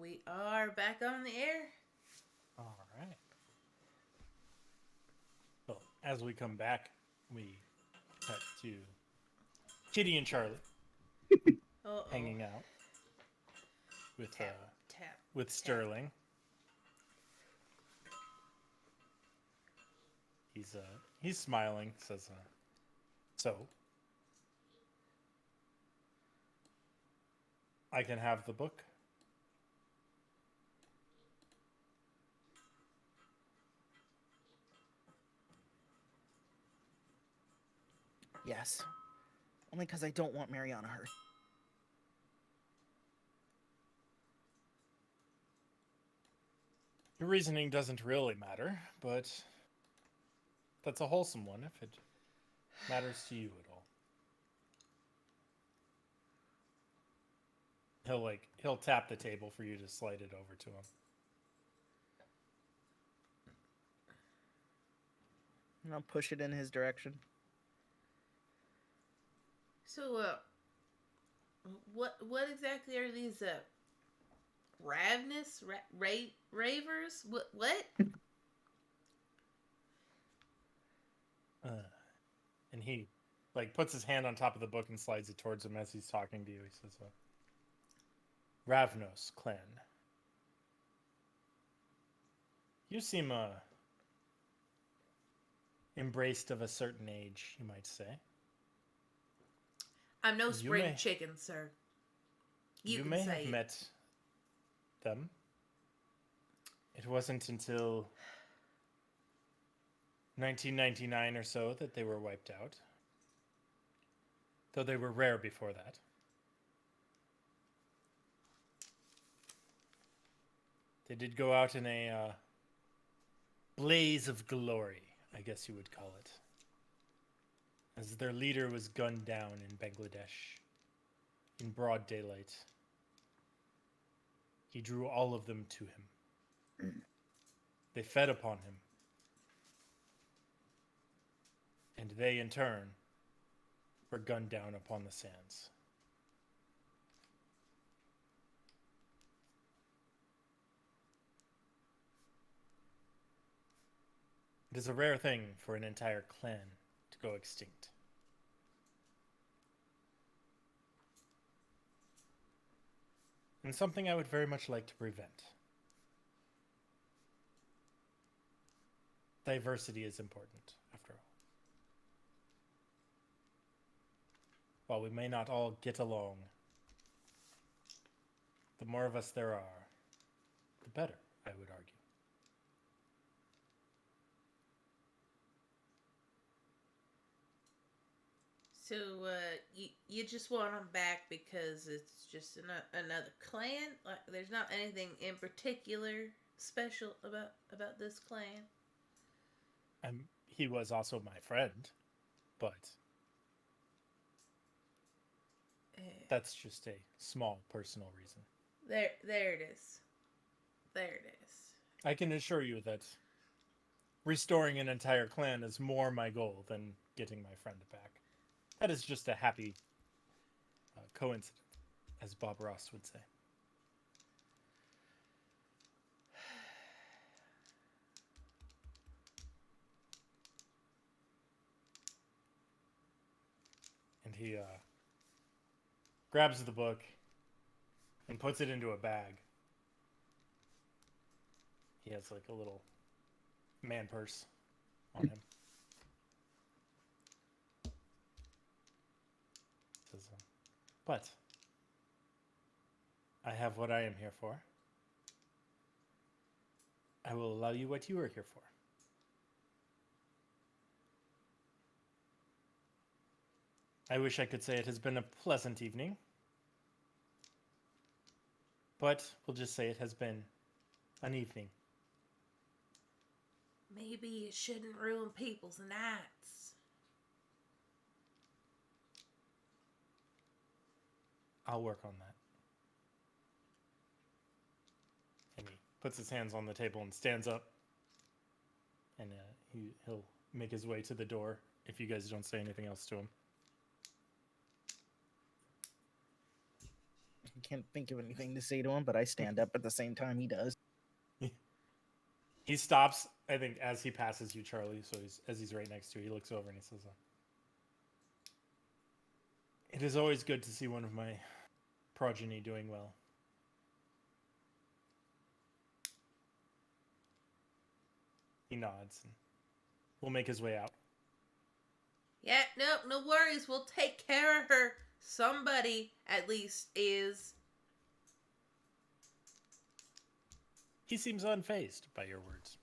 We are back on the air. All right. Well, as we come back, we cut to Kitty and Charlie Uh-oh. hanging out with Tap, tap. with Sterling. He's smiling. Says, "So, I can have the book." Yes. Only because I don't want Mariana hurt. Your reasoning doesn't really matter, but that's a wholesome one if it matters to you at all. He'll tap the table for you to slide it over to him. And I'll push it in his direction. So, what exactly are these, ravenous ravers? What? And he puts his hand on top of the book and slides it towards him as he's talking to you. He says, "Ravnos clan. You seem embraced of a certain age, you might say. I'm no You spring may- chicken, sir. You can may say have it. met them. It wasn't until 1999 or so that they were wiped out. Though they were rare before that. They did go out in a blaze of glory, I guess you would call it. As their leader was gunned down in Bangladesh in broad daylight. He drew all of them to him. They fed upon him. And they, in turn, were gunned down upon the sands. It is a rare thing for an entire clan to go extinct. And something I would very much like to prevent. Diversity is important, after all. While we may not all get along, the more of us there are, the better, I would argue. So, you just want them back because it's just another clan? Like, there's not anything in particular special about this clan? He was also my friend, but that's just a small personal reason. There it is. There it is. I can assure you that restoring an entire clan is more my goal than getting my friend back. That is just a happy coincidence, as Bob Ross would say. And he grabs the book and puts it into a bag. He has like a little man purse on him. Says, but I have what I am here for. I will allow you what you are here for. I wish I could say it has been a pleasant evening, but we'll just say it has been an evening. Maybe you shouldn't ruin people's nights. I'll work on that. And he puts his hands on the table and stands up. And he'll make his way to the door if you guys don't say anything else to him. can't think of anything to say to him, but I stand up at the same time he does. He stops, I think, as he passes you, Charlie. So as he's right next to you, he looks over and he says, "It is always good to see one of my progeny doing well." He nods and will make his way out. Yeah, no worries. We'll take care of her. Somebody, at least, is. He seems unfazed by your words.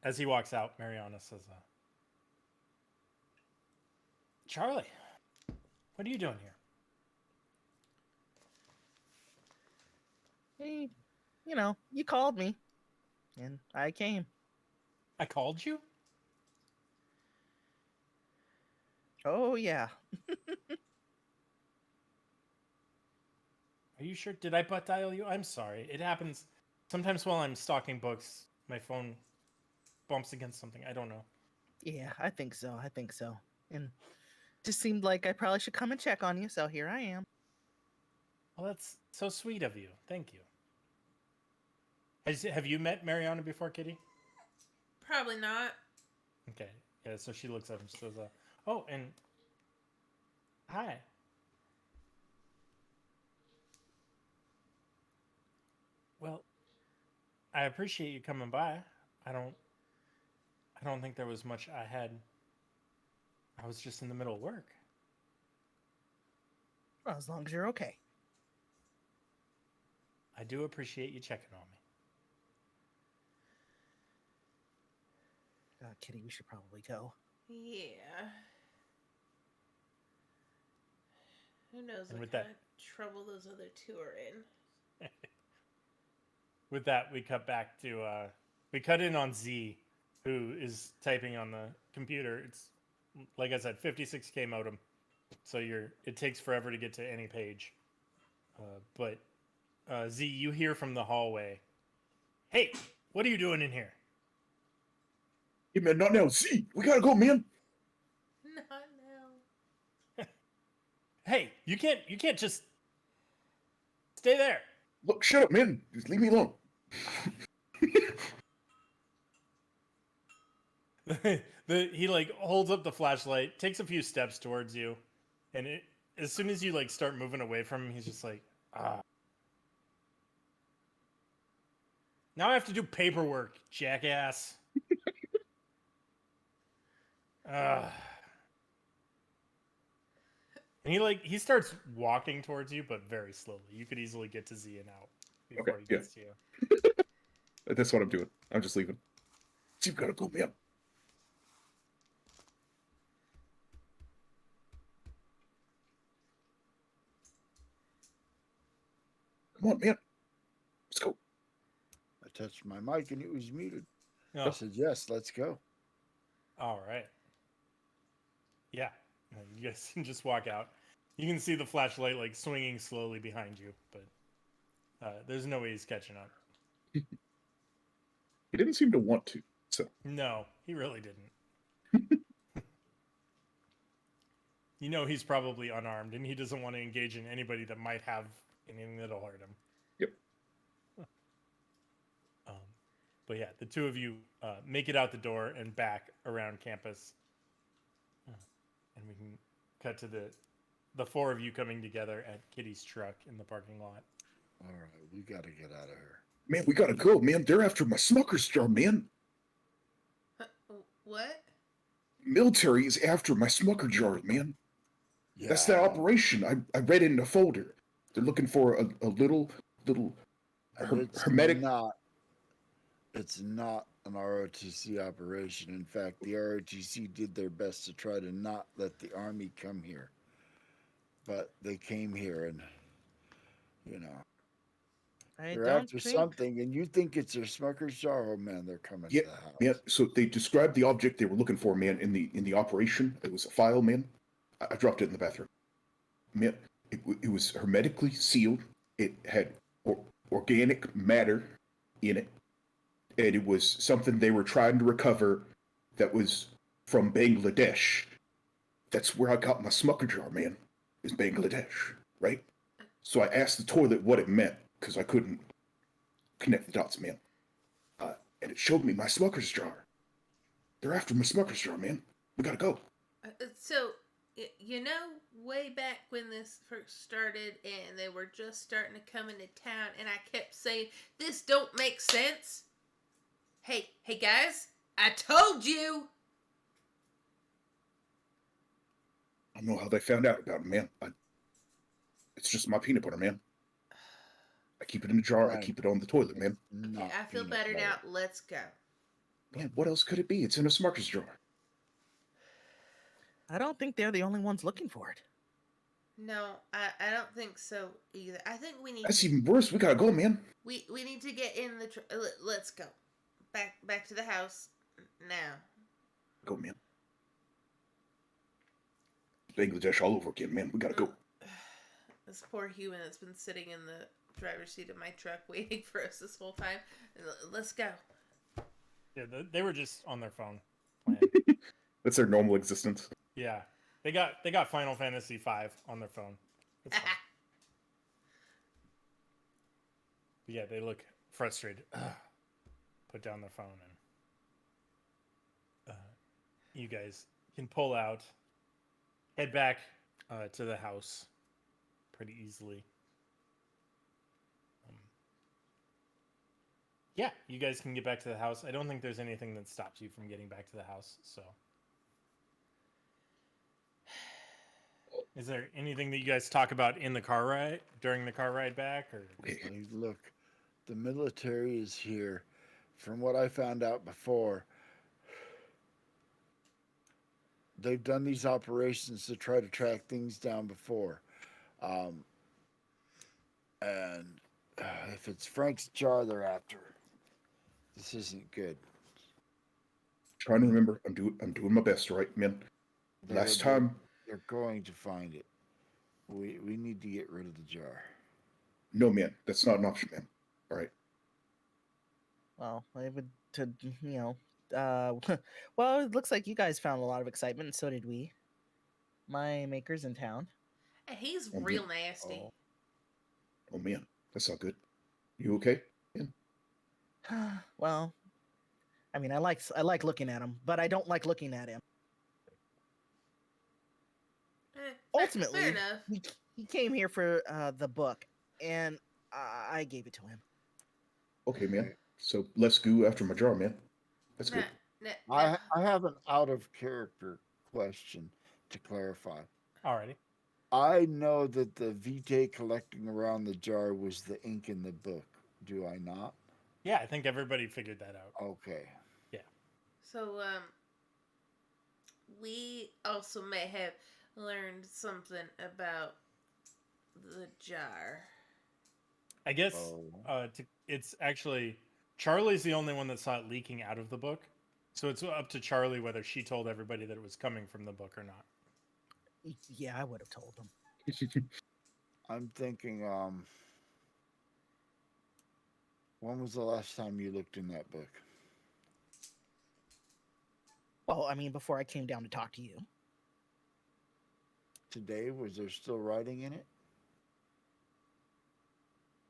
As he walks out, Mariana says, "Charlie, what are you doing here?" Hey, you called me, and I came. "I called you?" Oh, yeah. "Are you sure? Did I butt dial you? I'm sorry. It happens sometimes while I'm stalking books. My phone bumps against something. I don't know." Yeah, I think so. And just seemed like I probably should come and check on you, so here I am. Well, that's so sweet of you. Thank you. Have you met Mariana before, Kitty? Probably not. Okay. Yeah, so she looks up and she says, "Oh, and hi." "Well, I appreciate you coming by. I don't think there was much I had. I was just in the middle of work." Well, as long as you're okay. "I do appreciate you checking on me." Kitty, we should probably go. Yeah. Who knows And what with kind that- of trouble those other two are in. With that, we cut back to we cut in on Z, who is typing on the computer. It's like I said, 56K modem, so it takes forever to get to any page. But Z, you hear from the hallway, "Hey, what are you doing in here?" Hey man, not now. See, we gotta go, man. Not now. "Hey, you can't just stay there." Look, shut up, man. Just leave me alone. He like holds up the flashlight, takes a few steps towards you, and as soon as you like start moving away from him, he's just like, "Now I have to do paperwork, jackass." And he starts walking towards you, but very slowly. You could easily get to Z and out before Okay, he gets to you. That's what I'm doing. I'm just leaving. See, we gotta go, man. Come on, man. Let's go. I touched my mic and it was muted. Oh, I said, yes, let's go. all right. Yeah, and you guys can just walk out. You can see the flashlight like swinging slowly behind you, but there's no way he's catching up. He didn't seem to want to. So No, he really didn't. You know he's probably unarmed, and he doesn't want to engage in anybody that might have anything that'll hurt him. Yep. But yeah, the two of you make it out the door and back around campus. And we can cut to the four of you coming together at Kitty's truck in the parking lot. All right, we got to get out of here. man, we gotta go, man. They're after my Smucker's jar, man. What? Military is after my Smucker jar, man. Yeah. That's that operation. I read it in a folder. They're looking for a little And it's hermetic. It's not an ROTC operation. In fact, the ROTC did their best to try to not let the Army come here. But they came here and, I they're don't after think something, and you think it's their Smucker's jar. Oh, man, they're coming Yeah, to the house. Yeah, so they described the object they were looking for, man, in the operation. It was a file, man. I dropped it in the bathroom. Man, it was hermetically sealed. It had organic matter in it, and it was something they were trying to recover that was from Bangladesh. that's where I got my Smucker jar, man, is Bangladesh, right? So I asked the toilet what it meant, because I couldn't connect the dots, man. And it showed me my Smucker's jar. They're after my Smucker's jar, man. We gotta go. So, you know, way back when this first started and they were just starting to come into town, and I kept saying, this don't make sense. Hey guys, I told you. I don't know how they found out about it, man. It's just my peanut butter, man. I keep it in a jar. I Right. keep it on the toilet, man. Okay, Not I feel peanut better butter. now. Let's go. Man, what else could it be? It's in a Smucker's jar. I don't think they're the only ones looking for it. No, I don't think so either. I think we need That's to, even worse. We gotta go, man. we need to get in the let's go. Back to the house now. Go, man. Bangladesh all over again, man. We gotta go. This poor human that's been sitting in the driver's seat of my truck waiting for us this whole time. Let's go. Yeah, they were just on their phone playing. That's their normal existence. Yeah, they got Final Fantasy V on their phone. It's fine. But yeah, they look frustrated. Put down their phone, and you guys can pull out, head back to the house pretty easily. Yeah, you guys can get back to the house. I don't think there's anything that stops you from getting back to the house. So, is there anything that you guys talk about in the car ride during the car ride back, or? Okay. Hey, look, the military is here. From what I found out before, they've done these operations to try to track things down before. And if it's Frank's jar they're after, this isn't good. Trying to remember. I'm doing my best, all right, man. They're- Last they're- time, They're going to find it. We need to get rid of the jar. no, man. That's not an option, man. All right. Well, I would to well, it looks like you guys found a lot of excitement, and so did we. My maker's in town. And he's Oh, real good. nasty. Oh, man. That's not good. You okay? Well, I mean, I like looking at him, but I don't like looking at him. Ultimately, fair enough. he came here for the book, and I gave it to him. Okay, man. So let's go after my jar, man. That's good. I have an out of character question to clarify. Alrighty. I know that the vitae collecting around the jar was the ink in the book. Do I not? Yeah, I think everybody figured that out. Okay. So, we also may have learned something about the jar. I guess Oh. it's actually Charlie's the only one that saw it leaking out of the book, so it's up to Charlie whether she told everybody that it was coming from the book or not. Yeah, I would have told him. I'm thinking, when was the last time you looked in that book? Well, I mean, before I came down to talk to you. Today? Was there still writing in it?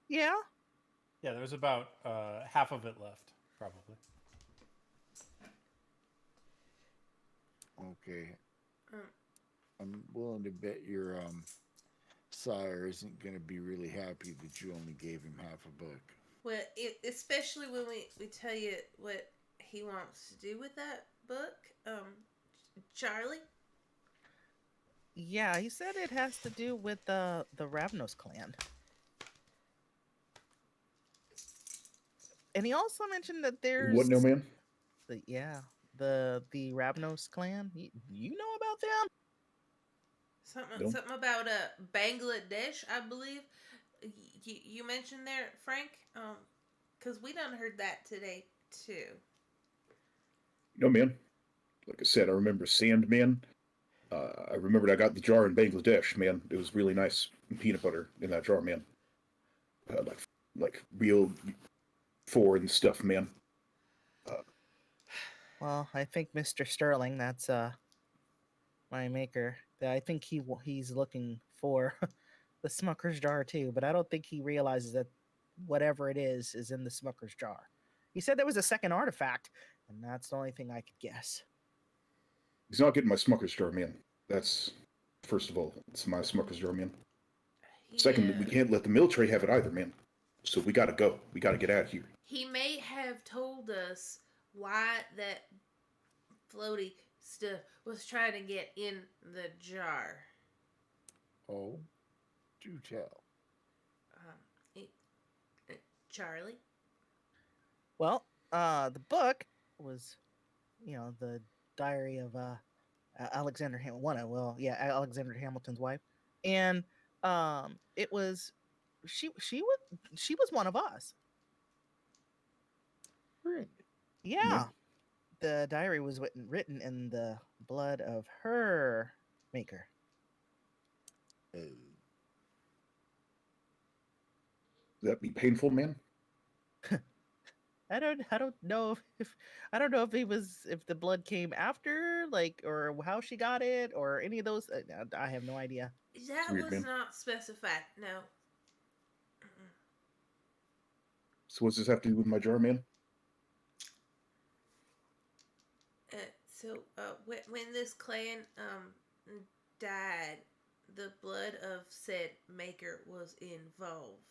Yeah. Yeah, there was about half of it left, probably. Okay. Mm. I'm willing to bet your sire isn't going to be really happy that you only gave him half a book. Well, especially when we tell you what he wants to do with that book, Charlie. Yeah, he said it has to do with the Ravnos clan. And he also mentioned that there's What, no, man? the Ravnos clan. You know about them? No. Something about Bangladesh, I believe. You mentioned there, Frank. Because we done heard that today too. No, man. Like I said, I remember Sandman. I remembered I got the jar in Bangladesh, man. It was really nice peanut butter in that jar, man. Like real foreign stuff, man. Well, I think Mr. Sterling, that's my maker that I think he's looking for the Smucker's jar too, but I don't think he realizes that whatever it is in the Smucker's jar. He said there was a second artifact, and that's the only thing I could guess. He's not getting my Smucker's jar, man. That's, first of all, it's my Smucker's jar, man. Second, we can't let the military have it either, man. So we gotta go. We gotta get out of here. He may have told us why that floaty stuff was trying to get in the jar. Oh, do tell. Charlie? Well, the book was, the diary of Alexander Alexander Hamilton's wife, and it was she was one of us. Really? Yeah, the diary was written in the blood of her maker. That be painful, man? I don't know if if the blood came after, like, or how she got it, or any of those. I have no idea. That Weird, was man. not specified. No. So what does this have to do with my jar, man? When this clan died, the blood of said maker was involved.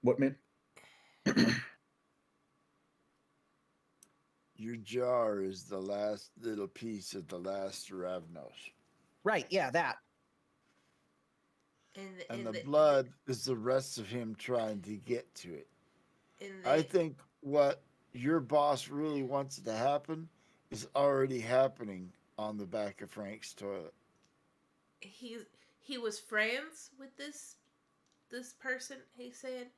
What, man? Your jar is the last little piece of the last Ravnos. Right? Yeah, that. And the blood is the rest of him trying to get to it. I think what your boss really wants to happen is already happening on the back of Frank's toilet. He was friends with this person, he said.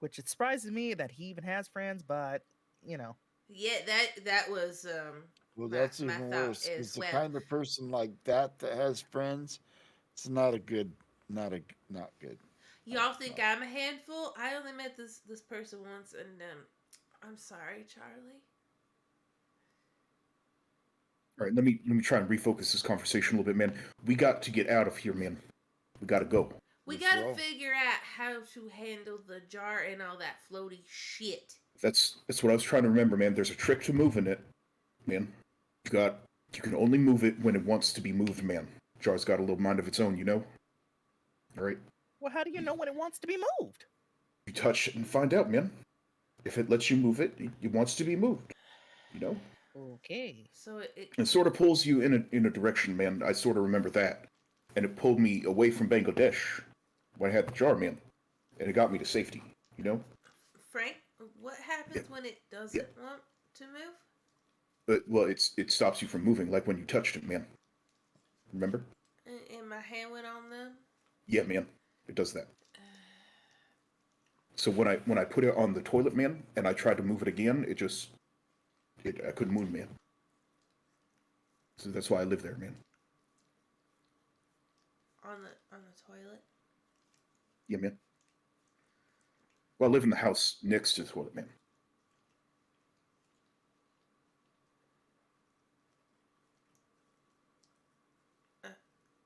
Which it surprises me that he even has friends, but Yeah, that was well, that's even worse. It's the kind of person like that has friends. It's not good. Not good. Y'all think I'm a handful? I only met this person once, and I'm sorry, Charlie. All right, let me try and refocus this conversation a little bit, man. We got to get out of here, man. We gotta go. We gotta figure out how to handle the jar and all that floaty shit. That's what I was trying to remember, man. There's a trick to moving it, man. You can only move it when it wants to be moved, man. Jar's got a little mind of its own, you know? All right? Well, how do you know when it wants to be moved? You touch it and find out, man. If it lets you move it, it wants to be moved. You know? Okay. So it sort of pulls you in a direction, man. I sort of remember that. And it pulled me away from Bangladesh when I had the jar, man. And it got me to safety, you know? Frank, what happens when it doesn't want to move? Well, it stops you from moving, like when you touched it, man. Remember? And my hand went on them? Yeah, man. It does that. So when I put it on the toilet, man, and I tried to move it again, I couldn't move, man. So that's why I live there, man. On the toilet? Yeah, man. Well, I live in the house next to the toilet, man.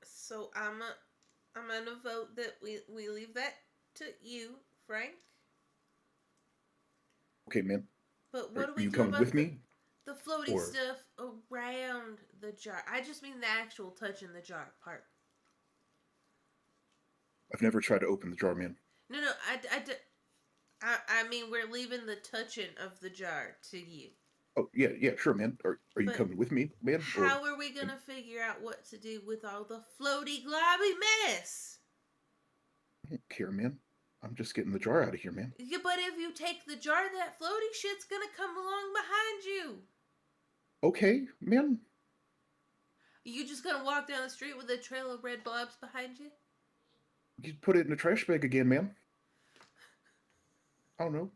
So I'm gonna vote that we leave that to you, Frank. Okay, man. But what do we you do coming about with me? The floaty stuff around the jar? I just mean the actual touching the jar part. I've never tried to open the jar, man. No, I mean we're leaving the touching of the jar to you. Oh, yeah, sure, man. Are you coming with me, man? How are we gonna figure out what to do with all the floaty globby mess? I don't care, man. I'm just getting the jar out of here, man. Yeah, but if you take the jar, that floaty shit's gonna come along behind you. Okay, man. You just gonna walk down the street with a trail of red blobs behind you? You put it in the trash bag again, man. I don't know.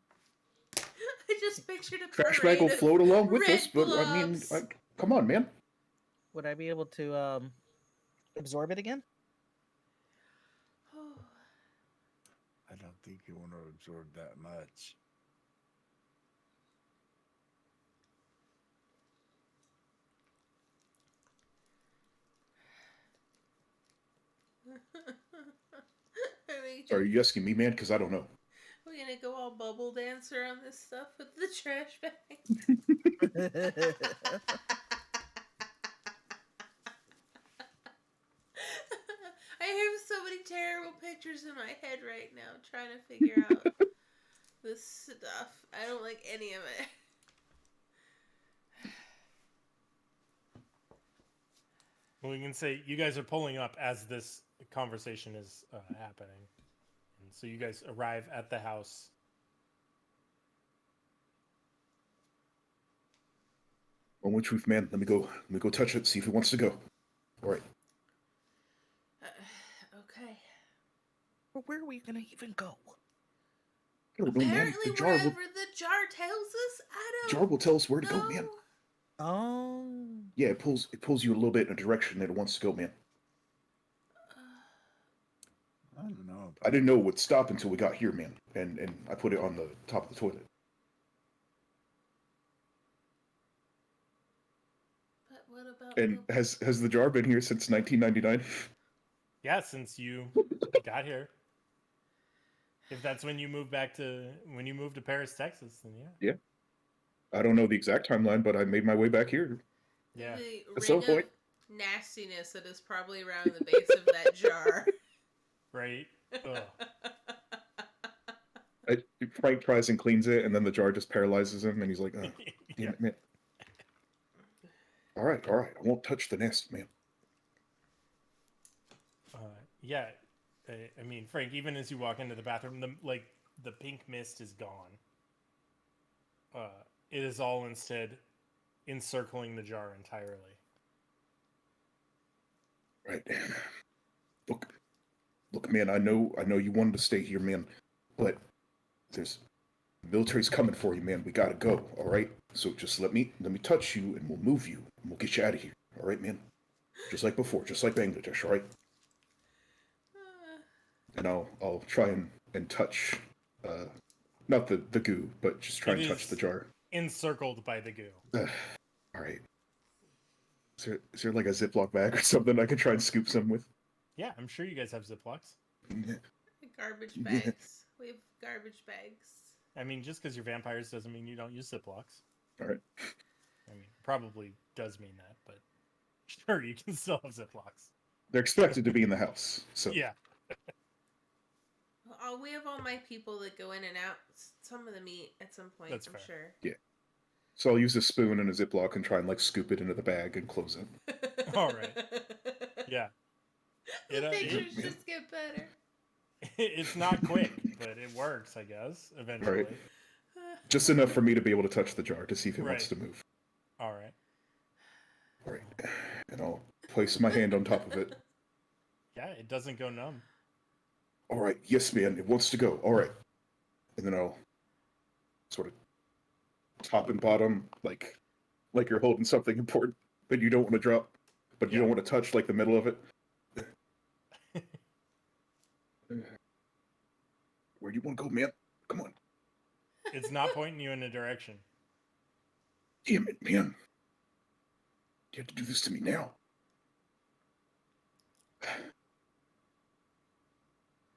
I just pictured a trash bag will float along with us, but blobs. I mean, come on, man. Would I be able to absorb it again? I don't think you want to absorb that much. Are we Are you asking me, man? Because I don't know. we're gonna go all bubble dancer on this stuff with the trash bag. I have so many terrible pictures in my head right now trying to figure out this stuff. I don't like any of it. Well, we can say you guys are pulling up as this conversation is happening, and so you guys arrive at the house. Only truth, man. Let me go touch it. See if he wants to go. All right. Okay. But where are we gonna even go? I don't know, man. Apparently, The jar wherever will, the jar tells us, I don't jar will tell us where to know. go, man. Oh, Yeah, it pulls you a little bit in a direction that it wants to go, man. I don't know. I didn't know it would stop until we got here, man. And I put it on the top of the toilet. But what about And the... has the jar been here since 1999? Yeah, since you got here. If that's when you moved to Paris, Texas, then yeah. Yeah. I don't know the exact timeline, but I made my way back here. Yeah. The At some ring point. of nastiness that is probably around the base of that jar. Right? Ugh. Frank tries and cleans it, and then the jar just paralyzes him, and he's like, "Oh, Yeah. damn it, man. All right. I won't touch the nest, man." Yeah. I mean, Frank, even as you walk into the bathroom, the pink mist is gone. It is all instead encircling the jar entirely. Right. Look, man. I know you wanted to stay here, man, but the military's coming for you, man. We gotta go. All right. So just let me touch you, and we'll move you, and we'll get you out of here. All right, man. Just like before, just like Bangladesh. All right. And I'll try and touch, not the goo, but just try It and touch is the jar. encircled by the goo. All right. Is there like a Ziploc bag or something I can try and scoop some with? Yeah, I'm sure you guys have Ziplocs. Garbage bags. We have garbage bags. I mean, just because you're vampires doesn't mean you don't use Ziplocs. All right. I mean, probably does mean that, but sure, you can still have Ziplocs. They're expected to be in the house, so Yeah. We have all my people that go in and out. Some of them eat at some point, That's I'm fair. sure. Yeah. So I'll use a spoon and a Ziploc and try and like scoop it into the bag and close it. All right. Yeah. The It, pictures it- just get better. it's not quick, but it works, I guess, eventually. Right. Just enough for me to be able to touch the jar to see if it wants Right. to move. All right. All right. And I'll place my hand on top of it. Yeah, it doesn't go numb. All right. Yes, man. It wants to go. All right. And then I'll sort of top and bottom, like you're holding something important that you don't want to drop, but you Yeah. don't want to touch like the middle of it. Where do you want to go, man? Come on. It's not pointing you in a direction. Damn it, man. You have to do this to me now.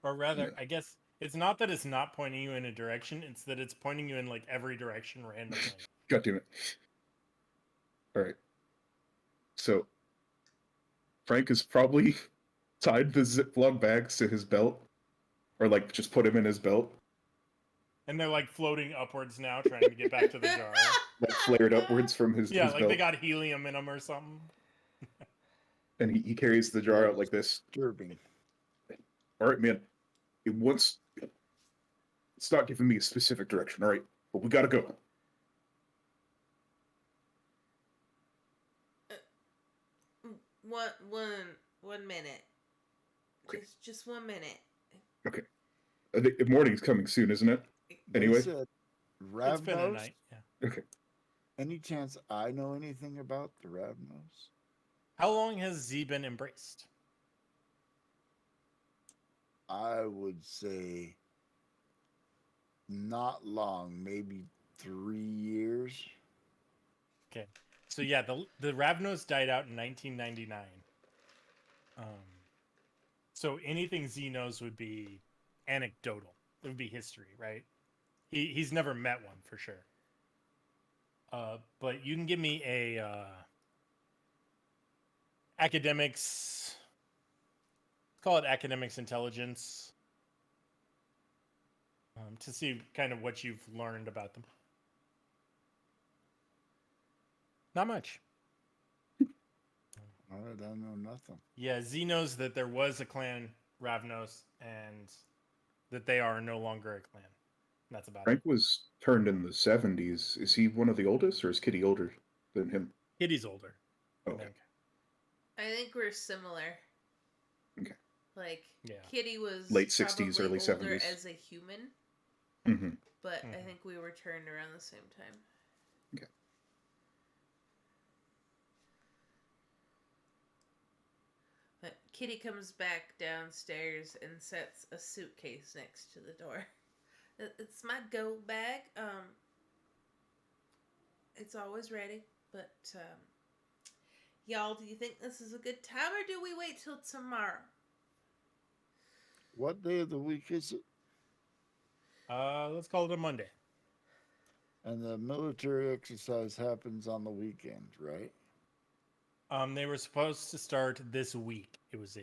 Or rather, Yeah. I guess it's not that it's not pointing you in a direction, it's that it's pointing you in like every direction randomly. God damn it. All right. So, Frank has probably tied the Ziploc bags to his belt, or like just put him in his belt, And they're like floating upwards now, trying to get back to the jar. like flared upwards from his, Yeah, his like belt, they got helium in them or something. and he carries the jar out like this. Disturbing. All right, man. It wants. It's not giving me a specific direction. All right, but we gotta go. One minute. Okay. Just 1 minute. The morning's coming soon, isn't it? Anyway. They said, It's been a Ravnos? night. Yeah. Okay. Any chance I know anything about the Ravnos? How long has Z been embraced? I would say not long, maybe 3 years. Okay. So yeah, the Ravnos died out in 1999. So anything Z knows would be anecdotal. It would be history, right? He's never met one for sure. But you can give me a academics. Call it academics intelligence to see kind of what you've learned about them. Not much. I don't know nothing. Yeah, Z knows that there was a clan Ravnos and that they are no longer a clan. That's about Frank it. was turned in the 70s. Is he one of the oldest, or is Kitty older than him? Kitty's older, I Okay. think. I think we're similar. Okay. Like, Yeah. Kitty was Late 60s, probably early older 70s. as a human, Mm-hmm. but I Mhm. think we were turned around the same time. Okay. But Kitty comes back downstairs and sets a suitcase next to the door. It's my go bag. It's always ready. But y'all, do you think this is a good time, or do we wait till tomorrow? What day of the week is it? Let's call it a Monday. And the military exercise happens on the weekend, right? They were supposed to start this week. It was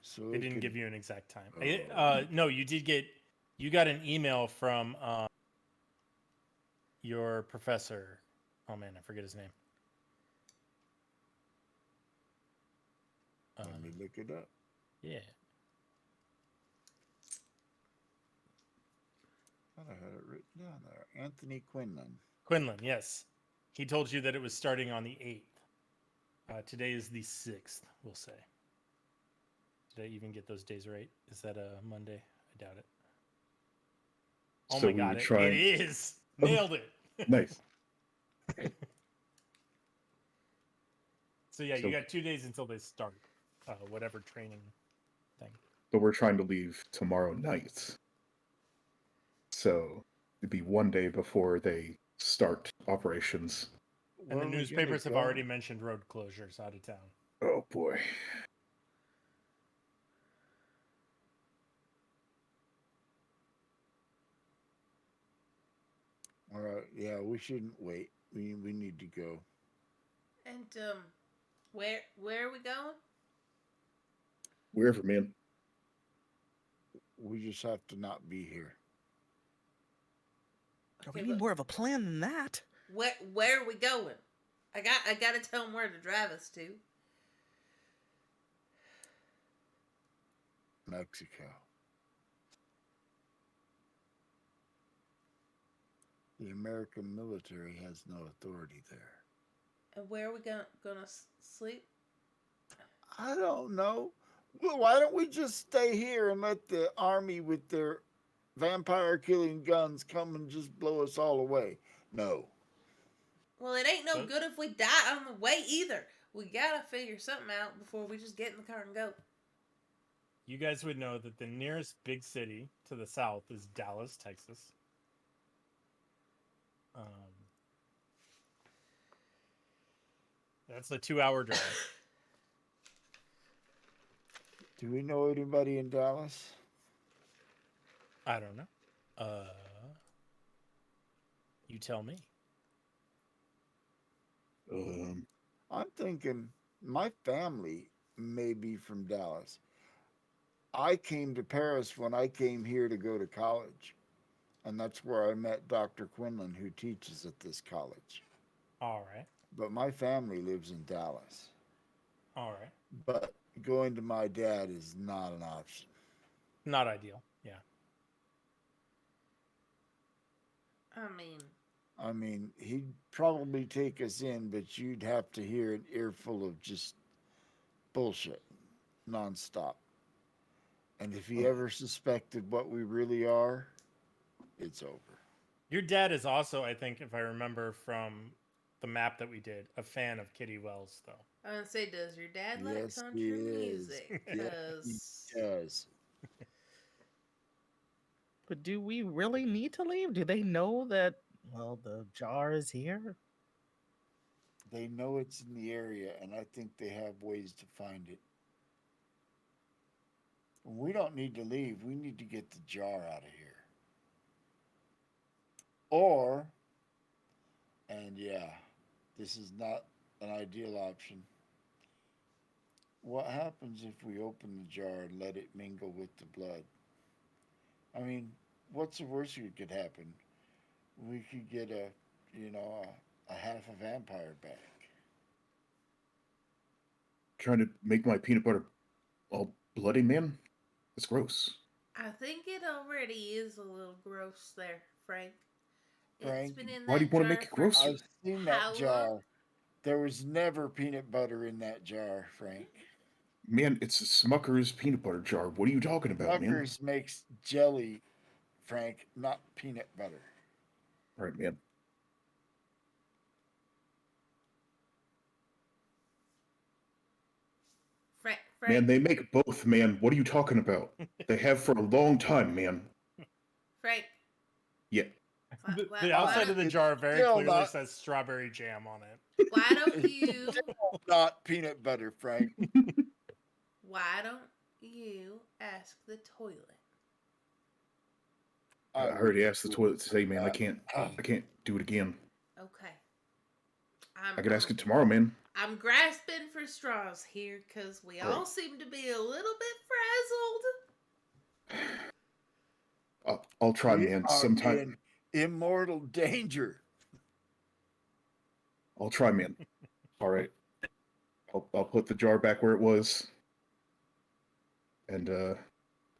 So they it didn't could- give you an exact time. Oh. No, you got an email from your professor. Oh man, I forget his name. Let me look it up. Yeah. I thought I had it written down there. Anthony Quinlan. Quinlan, yes. He told you that it was starting on the 8th. Today is the 6th, we'll say. Did I even get those days right? Is that a Monday? I doubt it. Oh So my we god, were it trying- is! Nailed it! Nice. So yeah, So- you got 2 days until they start whatever training thing. But we're trying to leave tomorrow night. So it'd be one day before they start operations. And Where the are we gonna newspapers have go? already mentioned road closures out of town. Oh boy. All right. Yeah, we shouldn't wait. We need to go. And where are we going? Wherever, man. We just have to not be here. We Okay, need but more of a plan than that. where are we going? I got to tell them where to drive us to. Mexico. The American military has no authority there. And where are we gonna sleep? I don't know. Well, why don't we just stay here and let the army with their vampire killing guns come and just blow us all away? No. Well, it ain't no Huh? good if we die on the way either. We gotta figure something out before we just get in the car and go. You guys would know that the nearest big city to the south is Dallas, Texas. That's a 2-hour drive. Do we know anybody in Dallas? I don't know. You tell me. I'm thinking my family may be from Dallas. I came to Paris when I came here to go to college. And that's where I met Dr. Quinlan, who teaches at this college. All right. But my family lives in Dallas. All right. But going to my dad is not an option. Not ideal. Yeah. I mean, He'd probably take us in, but you'd have to hear an earful of just bullshit nonstop. And if he ever suspected what we really are, it's over. Your dad is also, I think, if I remember from the map that we did, a fan of Kitty Wells, though. I would say, does your dad like Yes, country he is. music? Yeah, 'Cause Yes. But do we really need to leave? Do they know that, well, the jar is here? They know it's in the area, and I think they have ways to find it. We don't need to leave. We need to get the jar out of here. Or, and yeah, this is not an ideal option. What happens if we open the jar and let it mingle with the blood? I mean, what's the worst that could happen? We could get a half a vampire back. Trying to make my peanut butter all bloody, man? That's gross. I think it already is a little gross there, Frank. It's Frank, been in why do you that wanna jar make it for grosser? I've seen how that jar. long? There was never peanut butter in that jar, Frank. Man, it's a Smucker's peanut butter jar. What are you talking about, man? Smuckers makes jelly, Frank, not peanut butter. All right, man. Frank, Man, they make both, man. What are you talking about? They have for a long time, man. Frank. Yeah. The outside of the It's jar very still clearly not- says strawberry jam on it. Why don't you? Not peanut butter, Frank. Why don't you ask the toilet? I already asked the toilet to say, man, I can't do it again. Okay. I could ask it tomorrow, man. I'm grasping for straws here because we all Right. seem to be a little bit frazzled. I'll try, We man. are Sometime in immortal danger. I'll try, man. All right. I'll put the jar back where it was. And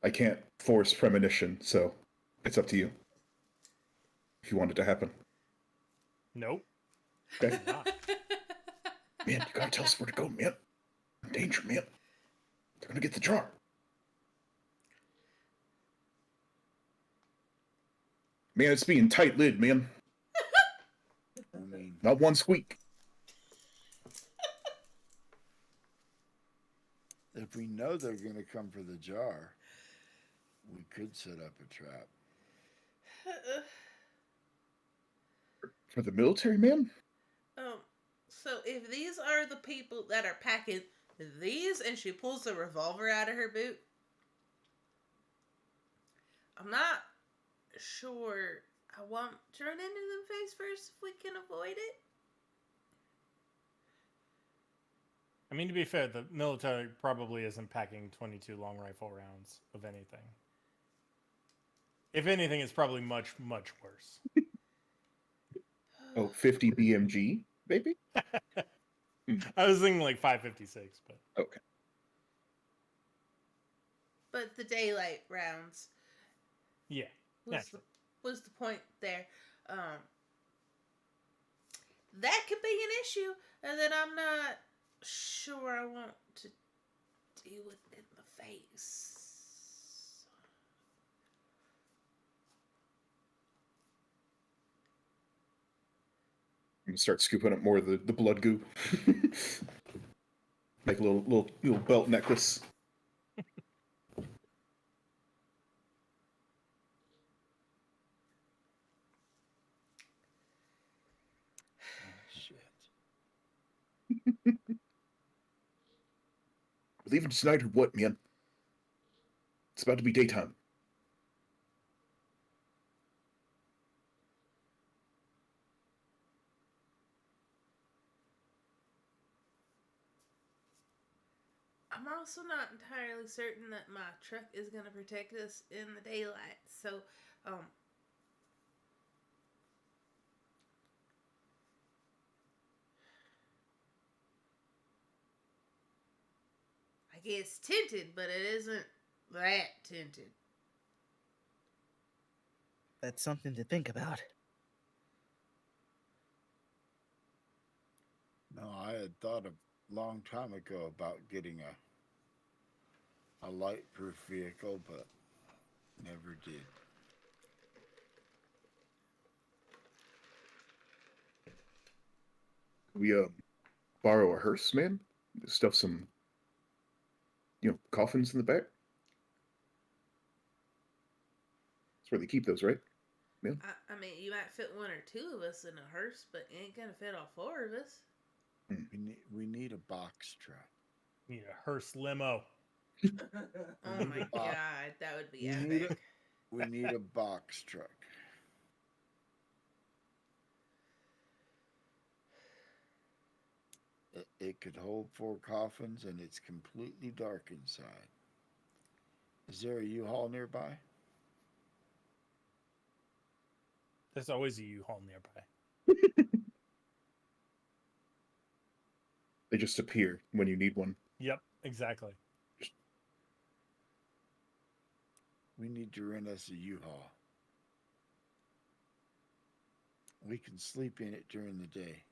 I can't force premonition, so it's up to you. If you want it to happen. Nope. Okay. Not. Man, you gotta tell us where to go, man. Danger, man. They're gonna get the jar. Man, it's being tight lid, man. I mean, Not one squeak. if we know they're going to come for the jar, we could set up a trap. For the military, man? So if these are the people that are packing these, and she pulls the revolver out of her boot, I'm not sure I want to run into them face first if we can avoid it. I mean, to be fair, the military probably isn't packing 22 long rifle rounds of anything. If anything, it's probably much, much worse. Oh, 50 BMG, baby? I was thinking like 556, but Okay. But the daylight rounds yeah. was the point there. That could be an issue, and then I'm not sure I want to deal with it in the face. I'm gonna start scooping up more of the blood goo. Make a little belt necklace. Shit. We're leaving tonight or what, man? It's about to be daytime. I'm also not entirely certain that my truck is going to protect us in the daylight. So, I guess tinted, but it isn't that tinted. That's something to think about. No, I had thought a long time ago about getting a light-proof vehicle, but never did. We borrow a hearse, man. Stuff some coffins in the back. That's where they keep those, right? I mean, you might fit one or two of us in a hearse, but it ain't going to fit all four of us. We need a box truck. Need a hearse limo. Oh We need my a box. god, that would be We need epic. We need a box truck. It could hold 4 coffins, and it's completely dark inside. Is there a U-Haul nearby? There's always a U-Haul nearby. They just appear when you need one. Yep, exactly. We need to rent us a U-Haul. We can sleep in it during the day.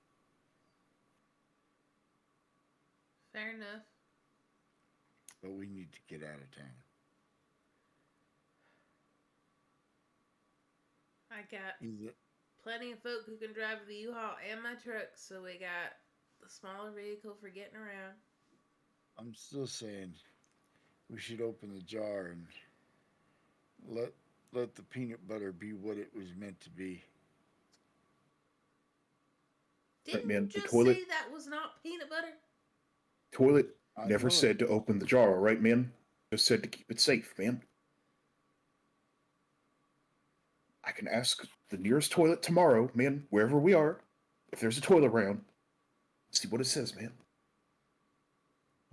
Fair enough. But we need to get out of town. I got Either plenty of folk who can drive the U-Haul and my truck, so we got the smaller vehicle for getting around. I'm still saying we should open the jar and let the peanut butter be what it was meant to be. Didn't man, you the just toilet- say that was not peanut butter? Toilet I never know said it. to open the jar, all right, man? Just said to keep it safe, man. I can ask the nearest toilet tomorrow, man, wherever we are, if there's a toilet around. See what it says, man.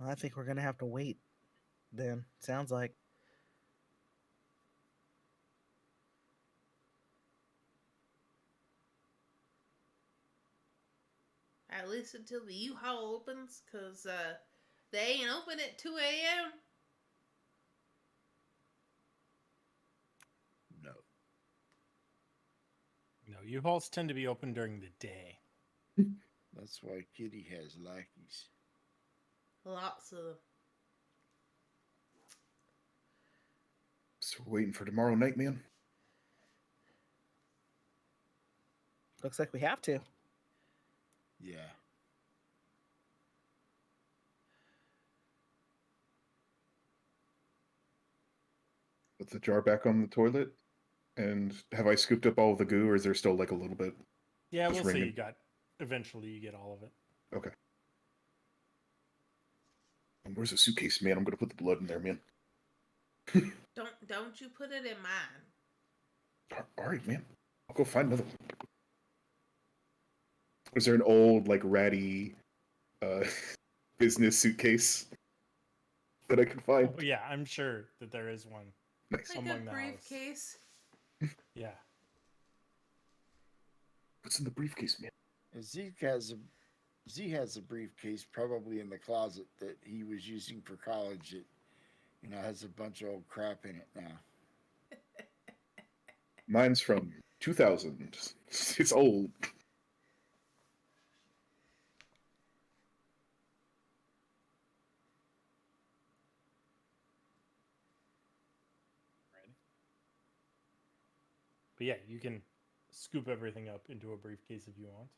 I think we're gonna have to wait. Then sounds like. At least until the U-Haul opens, because they ain't open at 2 a.m. No. No, U-Hauls tend to be open during the day. That's why Kitty has lackeys. Lots of them. So we're waiting for tomorrow night, man. Looks like we have to. Yeah. Put the jar back on the toilet. And have I scooped up all of the goo, or is there still like a little bit? Yeah, Just we'll say ringing. eventually you get all of it. Okay. And where's the suitcase, man? I'm gonna put the blood in there, man. Don't you put it in mine. All right, man. I'll go find another one. Was there an old, like, ratty business suitcase that I could find? Oh, yeah, I'm sure that there is one. Nice. Like Among a the briefcase. Yeah. What's in the briefcase, man? And Zeke has a briefcase probably in the closet that he was using for college that has a bunch of old crap in it now. Mine's from 2000. It's old. But yeah, you can scoop everything up into a briefcase if you want.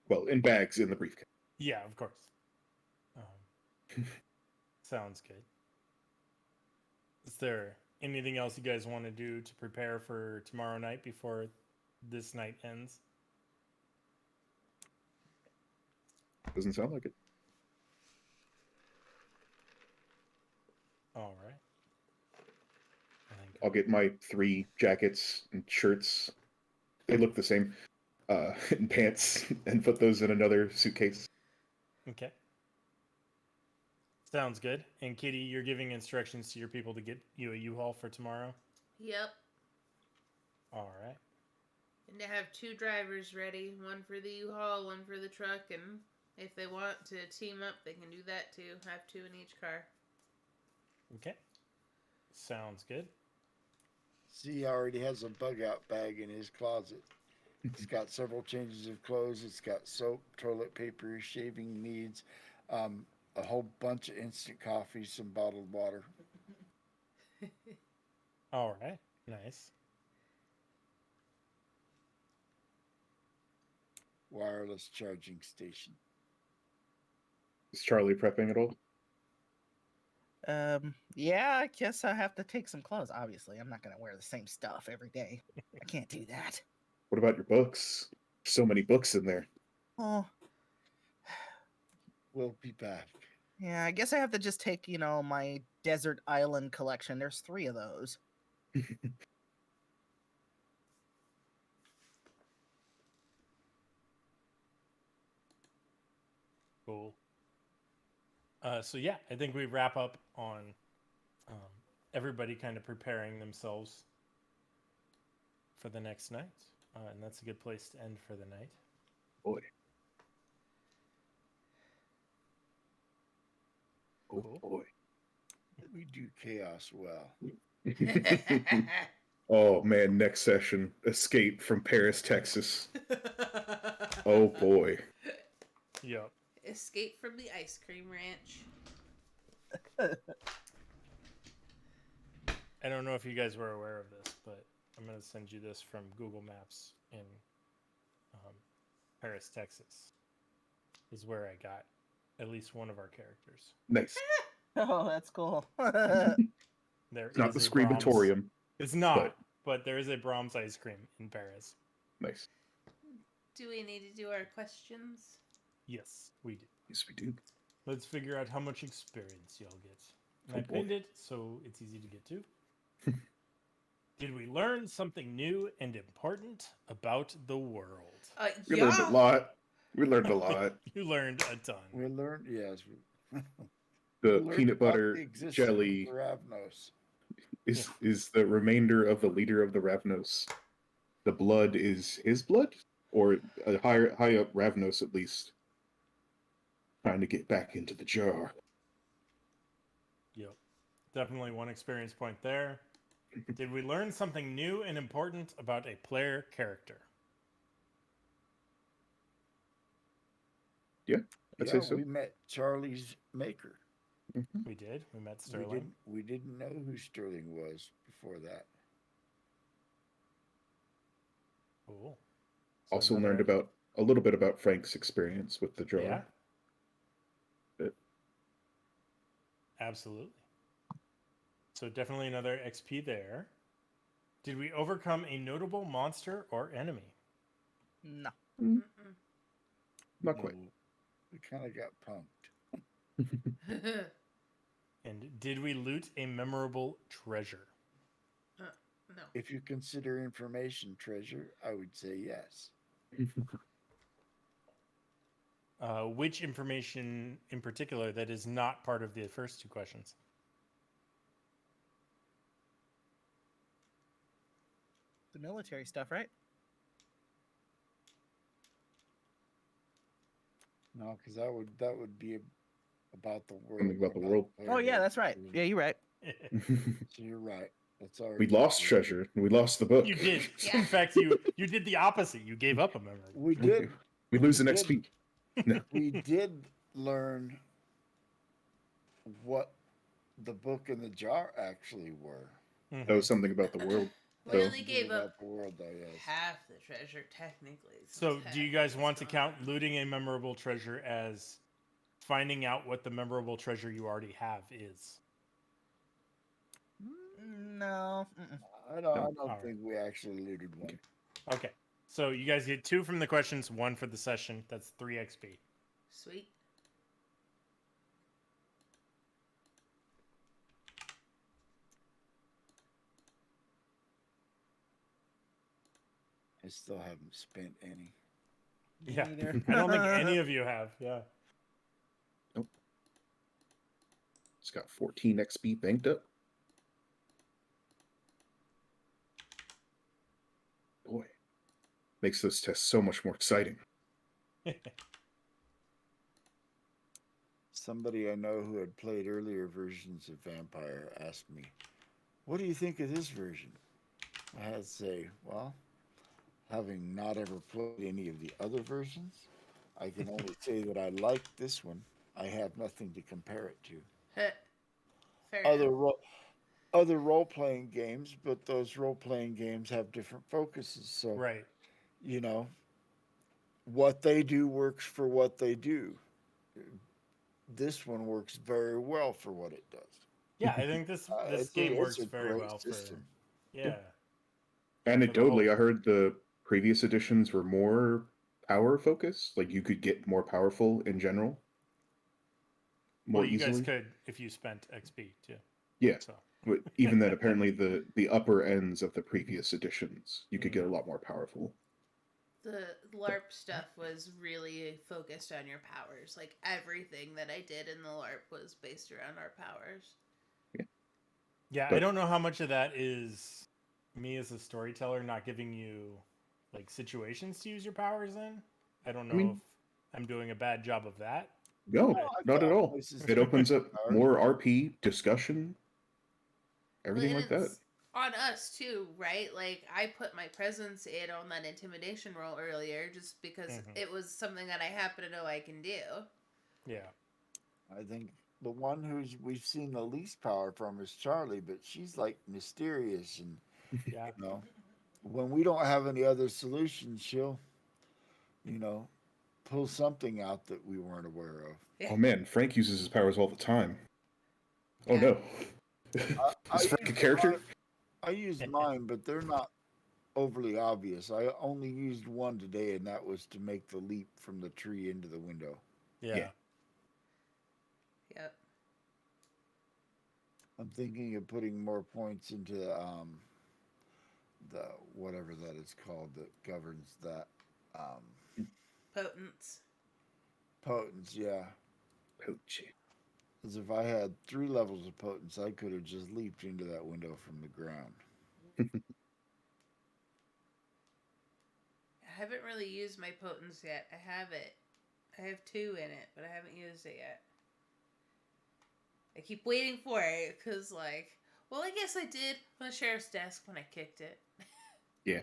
Well, in bags in the briefcase. Yeah, of course. Sounds good. Is there anything else you guys want to do to prepare for tomorrow night before this night ends? Doesn't sound like it. All right. I think I'll get my 3 jackets and shirts. They look the same. And pants, and put those in another suitcase. Okay. Sounds good. And Kitty, you're giving instructions to your people to get you a U-Haul for tomorrow? Yep. All right. And to have 2 drivers ready, one for the U-Haul, one for the truck, and if they want to team up, they can do that too. Have 2 in each car. Okay. Sounds good. See, he already has a bug out bag in his closet. It's got several changes of clothes. It's got soap, toilet paper, shaving needs, a whole bunch of instant coffee, some bottled water. All right. Nice. Wireless charging station. Is Charlie prepping at all? Yeah, I guess I have to take some clothes. Obviously, I'm not gonna wear the same stuff every day. I can't do that. What about your books? So many books in there. Oh, We'll be back. Yeah, I guess I have to just take, my desert island collection. There's 3 of those. Cool. So yeah, I think we wrap up on everybody kind of preparing themselves for the next night, and that's a good place to end for the night. Boy. Oh Cool. boy. We do chaos well. Oh man, next session, Escape from Paris, Texas. Oh boy. Yep. Escape from the ice cream ranch. I don't know if you guys were aware of this, but I'm going to send you this from Google Maps in Paris, Texas. Is where I got at least one of our characters. Nice. Oh, that's cool. There It's not is the a Brahms- Screamatorium. It's not, but there is a Brahms ice cream in Paris. Nice. Do we need to do our questions? Yes, we do. Yes, we do. Let's figure out how much experience y'all get. And Oh, I boy. pinned it so it's easy to get to. Did we learn something new and important about the world? We learned a lot. We learned a lot. You learned a ton. We learned, yes. The we learned peanut about butter the existence jelly of Ravnos. is the remainder of the leader of the Ravnos. The blood is his blood, or a high up Ravnos at least, trying to get back into the jar. Yep. Definitely one experience point there. Did we learn something new and important about a player character? I'd Yeah, say so. we met Charlie's maker. We did. We met Sterling. We didn't know who Sterling was before that. Cool. So Also another- learned about a little bit about Frank's experience with the jar. Yeah. But- Absolutely. So definitely another XP there. Did we overcome a notable monster or enemy? No. Mm-mm. Not quite. No, we kind of got punked. And did we loot a memorable treasure? No. If you consider information treasure, I would say yes. Which information in particular that is not part of the first 2 questions? The military stuff, right? No, because that would be about the world. Something about the not world. Oh, yeah, player. that's right. Yeah, you're right. So you're right. That's already. We lost treasure. We lost the book. You did. Yeah. In fact, you did the opposite. You gave up a memory. We did. We lose an We XP. No. We did learn what the book and the jar actually were. Mhm. That was something about the world. We So- only gave up About the world, though. Yes. half the treasure, technically. So, since do you half guys is want to gone. count looting a memorable treasure as finding out what the memorable treasure you already have is? No. Mm-mm. I No. don't Alright. think we actually looted one. Okay. So, you guys get 2 from the questions, 1 for the session. That's 3 XP. Sweet. I still haven't spent any. Me Yeah. neither. I don't think any of you have. Yeah. It's got 14 XP banked up. Boy, makes those tests so much more exciting. Somebody I know who had played earlier versions of Vampire asked me, "What do you think of this version?" I had to say, well, having not ever played any of the other versions, I can only say that I like this one. I have nothing to compare it to. Fair Other enough. other role playing games, but those role playing games have different focuses. So Right. you know, what they do works for what they do. This one works very well for what it does. Yeah, I think this It's game it's works a very great well system. for. Yeah. Anecdotally, I heard the previous editions were more power focused. Like you could get more powerful in general. more Well, you easily. guys could if you spent XP too. Yeah, So but even then, apparently the upper ends of the previous editions, you could get a Mm. lot more powerful. The LARP stuff was really focused on your powers. Like everything that I did in the LARP was based around our powers. yeah, I But- don't know how much of that is me as a storyteller not giving you like situations to use your powers in. I don't know mean- if I'm doing a bad job of that. No, No, I've not at got all. places It to opens put up power. more RP discussion, everything Well, like that. it's on us too, right? Like I put my presence in on that intimidation roll earlier just because Mhm. it was something that I happen to know I can do. Yeah. I think the one we've seen the least power from is Charlie, but she's like mysterious, and Yeah. you know, when we don't have any other solutions, she'll, you know, pull something out that we weren't aware of. Yeah. Oh man, Frank uses his powers all the time. Oh Yeah. no. I Is Frank a use character? I used mine, but they're not overly obvious. I only used one today, and that was to make the leap from the tree into the window. Yeah. Yep. I'm thinking of putting more points into the whatever that is called that governs that Potence. potence. Yeah, Poachy. as if I had 3 levels of potence, I could have just leaped into that window from the ground. I haven't really used my potence yet. I have it. I have 2 in it, but I haven't used it yet. I keep waiting for it because, like, well, I guess I did on the sheriff's desk when I kicked it. Yeah.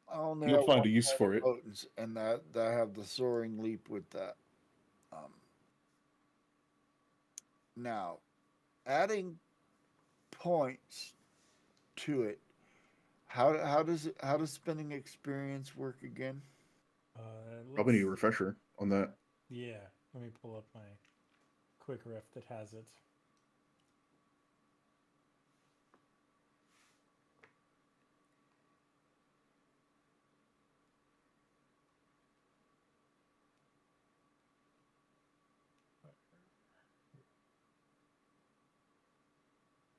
I only You'll have find one a use point for of it. potence, and that I have the soaring leap with that. Now, adding points to it. How does spending experience work again? Probably need a Let's- refresher on that. Yeah. Let me pull up my quick ref that has it.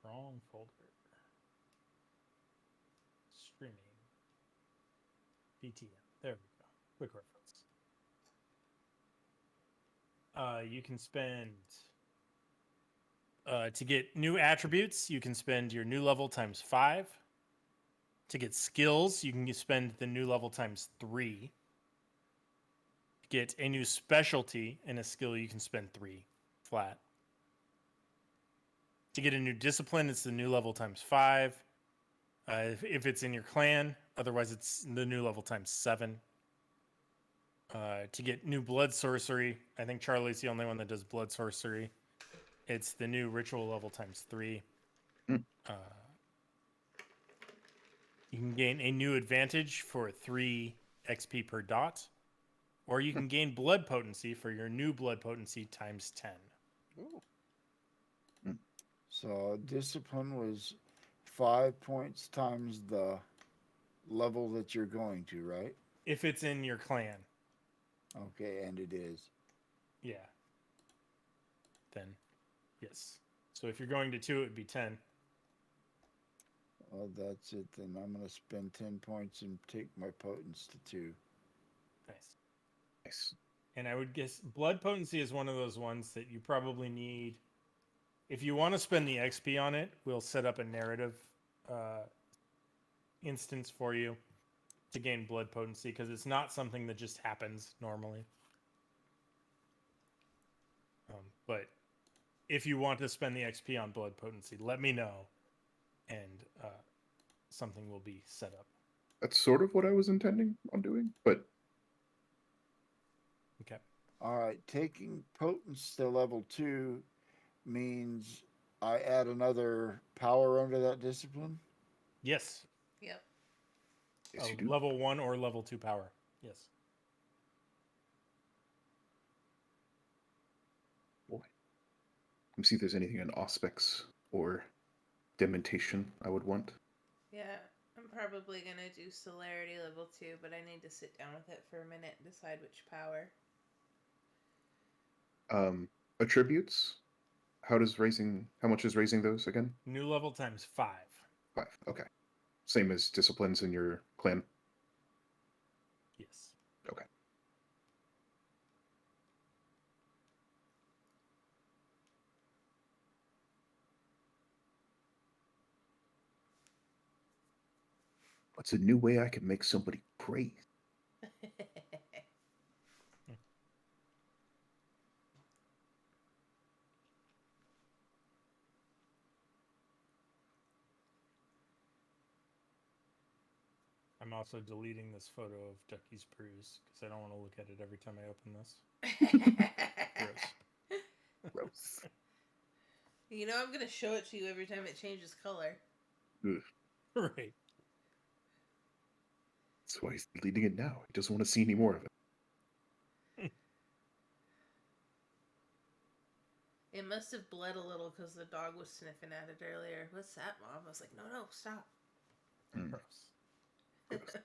Wrong folder. Streaming. BTM. There we go. Quick reference. You can spend to get new attributes. You can spend your new level times 5. To get skills, you can spend the new level times 3. To get a new specialty and a skill, you can spend 3 flat. To get a new discipline, it's the new level times 5. If it's in your clan, otherwise it's the new level times 7. To get new blood sorcery, I think Charlie's the only one that does blood sorcery. It's the new ritual level times 3. Mm. You can gain a new advantage for 3 XP per dot, or you can gain blood potency for your new blood potency times 10. Ooh. So discipline was 5 points times the level that you're going to, right? If it's in your clan, Okay, and it is. yeah. Then, yes. So if you're going to 2, it would be 10. Well, that's it then. I'm going to spend 10 points and take my potence to 2. Nice. Nice. And I would guess blood potency is one of those ones that you probably need. If you want to spend the XP on it, we'll set up a narrative instance for you to gain blood potency because it's not something that just happens normally. But if you want to spend the XP on blood potency, let me know, and something will be set up. That's sort of what I was intending on doing, but Okay. All right, taking potence to level 2 means I add another power under that discipline. Yes. Yep. yes, you do. Level 1 or level 2 power. Yes. Boy. Let me see if there's anything in Auspex or Dementation I would want. Yeah. I'm probably gonna do celerity level 2, but I need to sit down with it for a minute and decide which power. Attributes. How much is raising those again? New level times 5. 5. Okay. Same as disciplines in your clan. Yes. Okay. What's a new way I can make somebody praise? I'm also deleting this photo of Ducky's Brews because I don't want to look at it every time I open this. Gross. Gross. You know, I'm gonna show it to you every time it changes color. Ugh. Right. That's why he's deleting it now. He doesn't want to see any more of it. It must have bled a little because the dog was sniffing at it earlier. What's that, Mom? I was like, no, stop. Mm. Gross. Gross.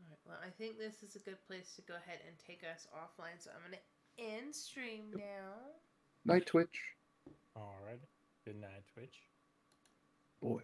Alright, well, I think this is a good place to go ahead and take us offline, so I'm gonna end stream now. Night Twitch. All right. Good night, Twitch. Boy.